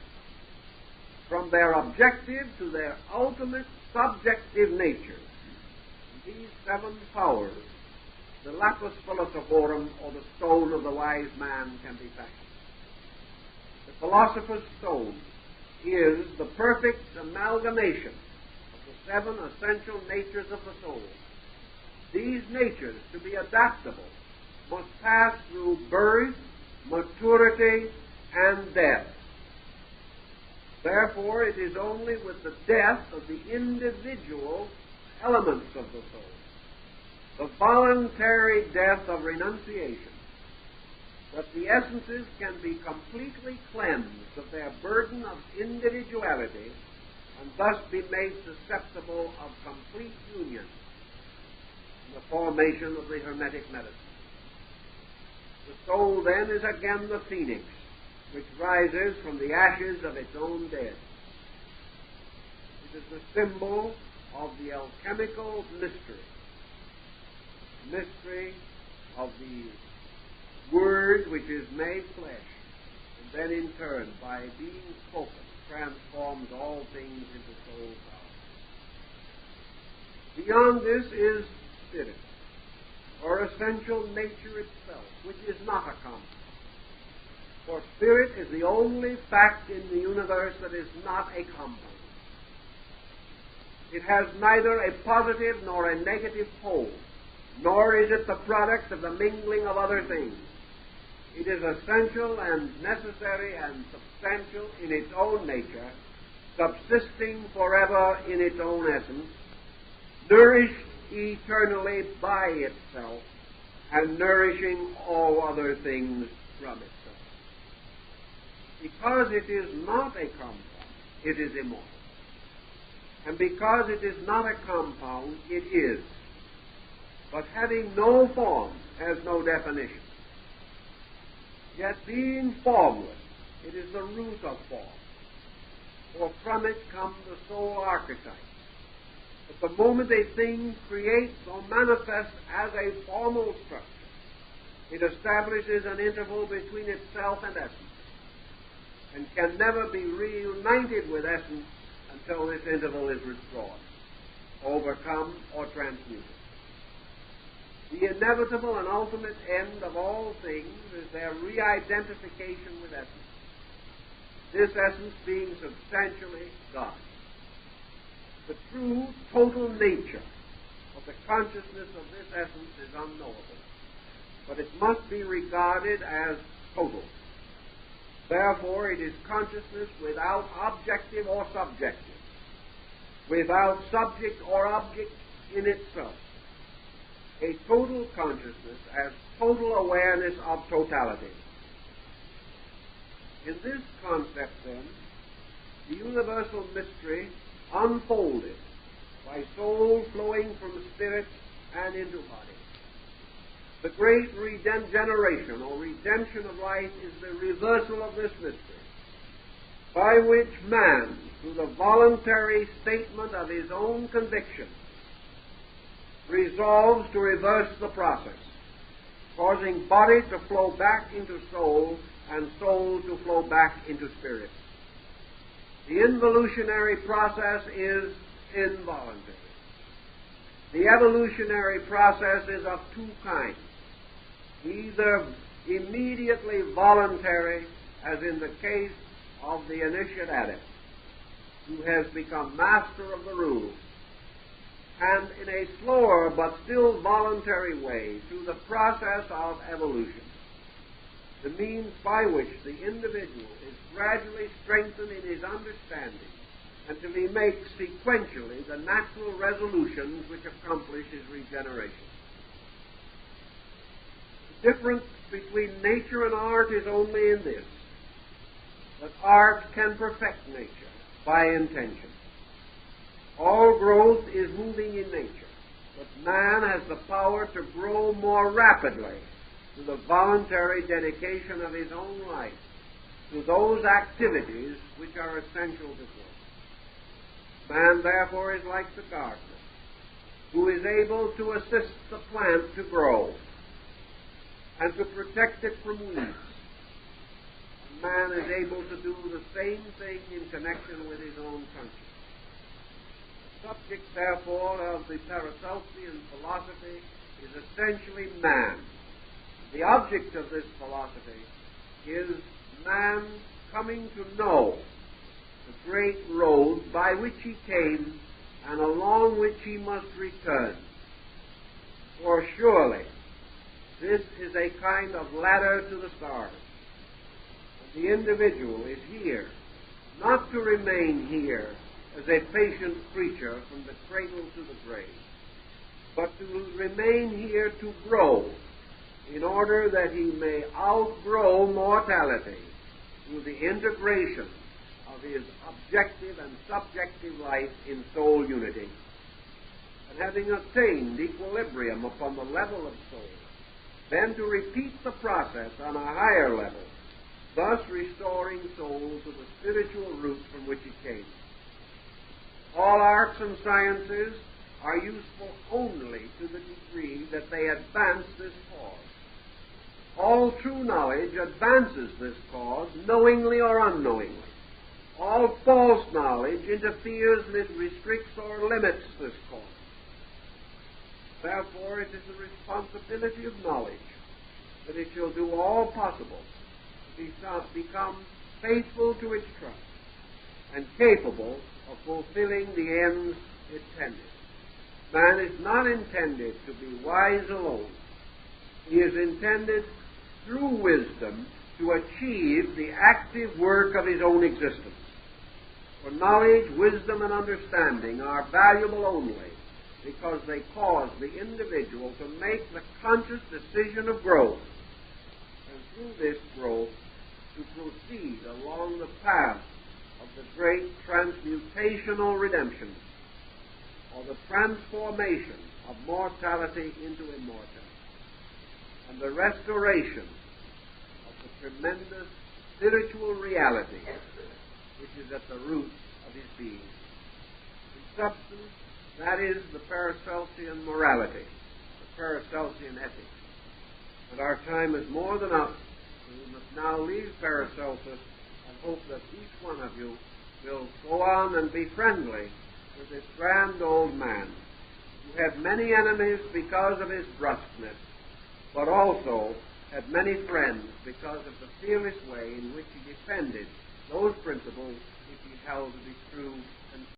from their objective to their ultimate subjective nature. These 7 powers, the lapis philosophorum, or the stone of the wise man, can be fashioned. The philosopher's stone is the perfect amalgamation of the 7 essential natures of the soul. These natures, to be adaptable, must pass through birth, maturity, and death. Therefore, it is only with the death of the individual elements of the soul, the voluntary death of renunciation, that the essences can be completely cleansed of their burden of individuality and thus be made susceptible of complete union in the formation of the Hermetic medicine. The soul, then, is again the phoenix, which rises from the ashes of its own dead. It is the symbol of the alchemical mystery of the Word which is made flesh, and then in turn, by being spoken, transforms all things into soul power. Beyond this is spirit, or essential nature itself, which is not a compound. For spirit is the only fact in the universe that is not a compound. It has neither a positive nor a negative pole, nor is it the product of the mingling of other things. It is essential and necessary and substantial in its own nature, subsisting forever in its own essence, nourished eternally by itself, and nourishing all other things from itself. Because it is not a compound, it is immortal. And because it is not a compound, it is. But having no form, has no definition. Yet being formless, it is the root of form. For from it comes the sole archetype. At the moment a thing creates or manifests as a formal structure, it establishes an interval between itself and essence, and can never be reunited with essence until this interval is restored, overcome, or transmuted. The inevitable and ultimate end of all things is their re-identification with essence, this essence being substantially God. The true, total nature of the consciousness of this essence is unknowable, but it must be regarded as total. Therefore, it is consciousness without objective or subjective, without subject or object in itself. A total consciousness as total awareness of totality. In this concept, then, the universal mystery unfolded by soul flowing from spirit and into body. The great regeneration or redemption of life is the reversal of this mystery, by which man, through the voluntary statement of his own conviction, resolves to reverse the process, causing body to flow back into soul and soul to flow back into spirit. The involutionary process is involuntary. The evolutionary process is of two kinds, either immediately voluntary, as in the case of the initiate adept, who has become master of the rules, and in a slower but still voluntary way through the process of evolution, the means by which the individual is gradually strengthened in his understanding until he makes sequentially the natural resolutions which accomplish his regeneration. The difference between nature and art is only in this, that art can perfect nature by intention. All growth is moving in nature, but man has the power to grow more rapidly through the voluntary dedication of his own life to those activities which are essential to growth. Man, therefore, is like the gardener, who is able to assist the plant to grow and to protect it from weeds. Man is able to do the same thing in connection with his own conscience. The subject, therefore, of the Paracelsian philosophy is essentially man. The object of this philosophy is man coming to know the great road by which he came and along which he must return. For surely this is a kind of ladder to the stars. The individual is here, not to remain here as a patient creature from the cradle to the grave, but to remain here to grow, in order that he may outgrow mortality through the integration of his objective and subjective life in soul unity. And having attained equilibrium upon the level of soul, then to repeat the process on a higher level, thus restoring soul to the spiritual root from which it came. All arts and sciences are useful only to the degree that they advance this cause. All true knowledge advances this cause, knowingly or unknowingly. All false knowledge interferes and restricts or limits this cause. Therefore, it is the responsibility of knowledge that it shall do all possible become faithful to its trust and capable of fulfilling the ends intended. Man is not intended to be wise alone. He is intended through wisdom to achieve the active work of his own existence. For knowledge, wisdom, and understanding are valuable only because they cause the individual to make the conscious decision of growth, and through this growth to proceed along the path of the great transmutational redemption, or the transformation of mortality into immortality, and the restoration of the tremendous spiritual reality which is at the root of his being. In substance, that is the Paracelsian morality, the Paracelsian ethics. But our time is more than up, and we must now leave Paracelsus and hope that each one of you will go on and be friendly with this grand old man who had many enemies because of his brusqueness, but also had many friends because of the fearless way in which he defended those principles which he held to be true and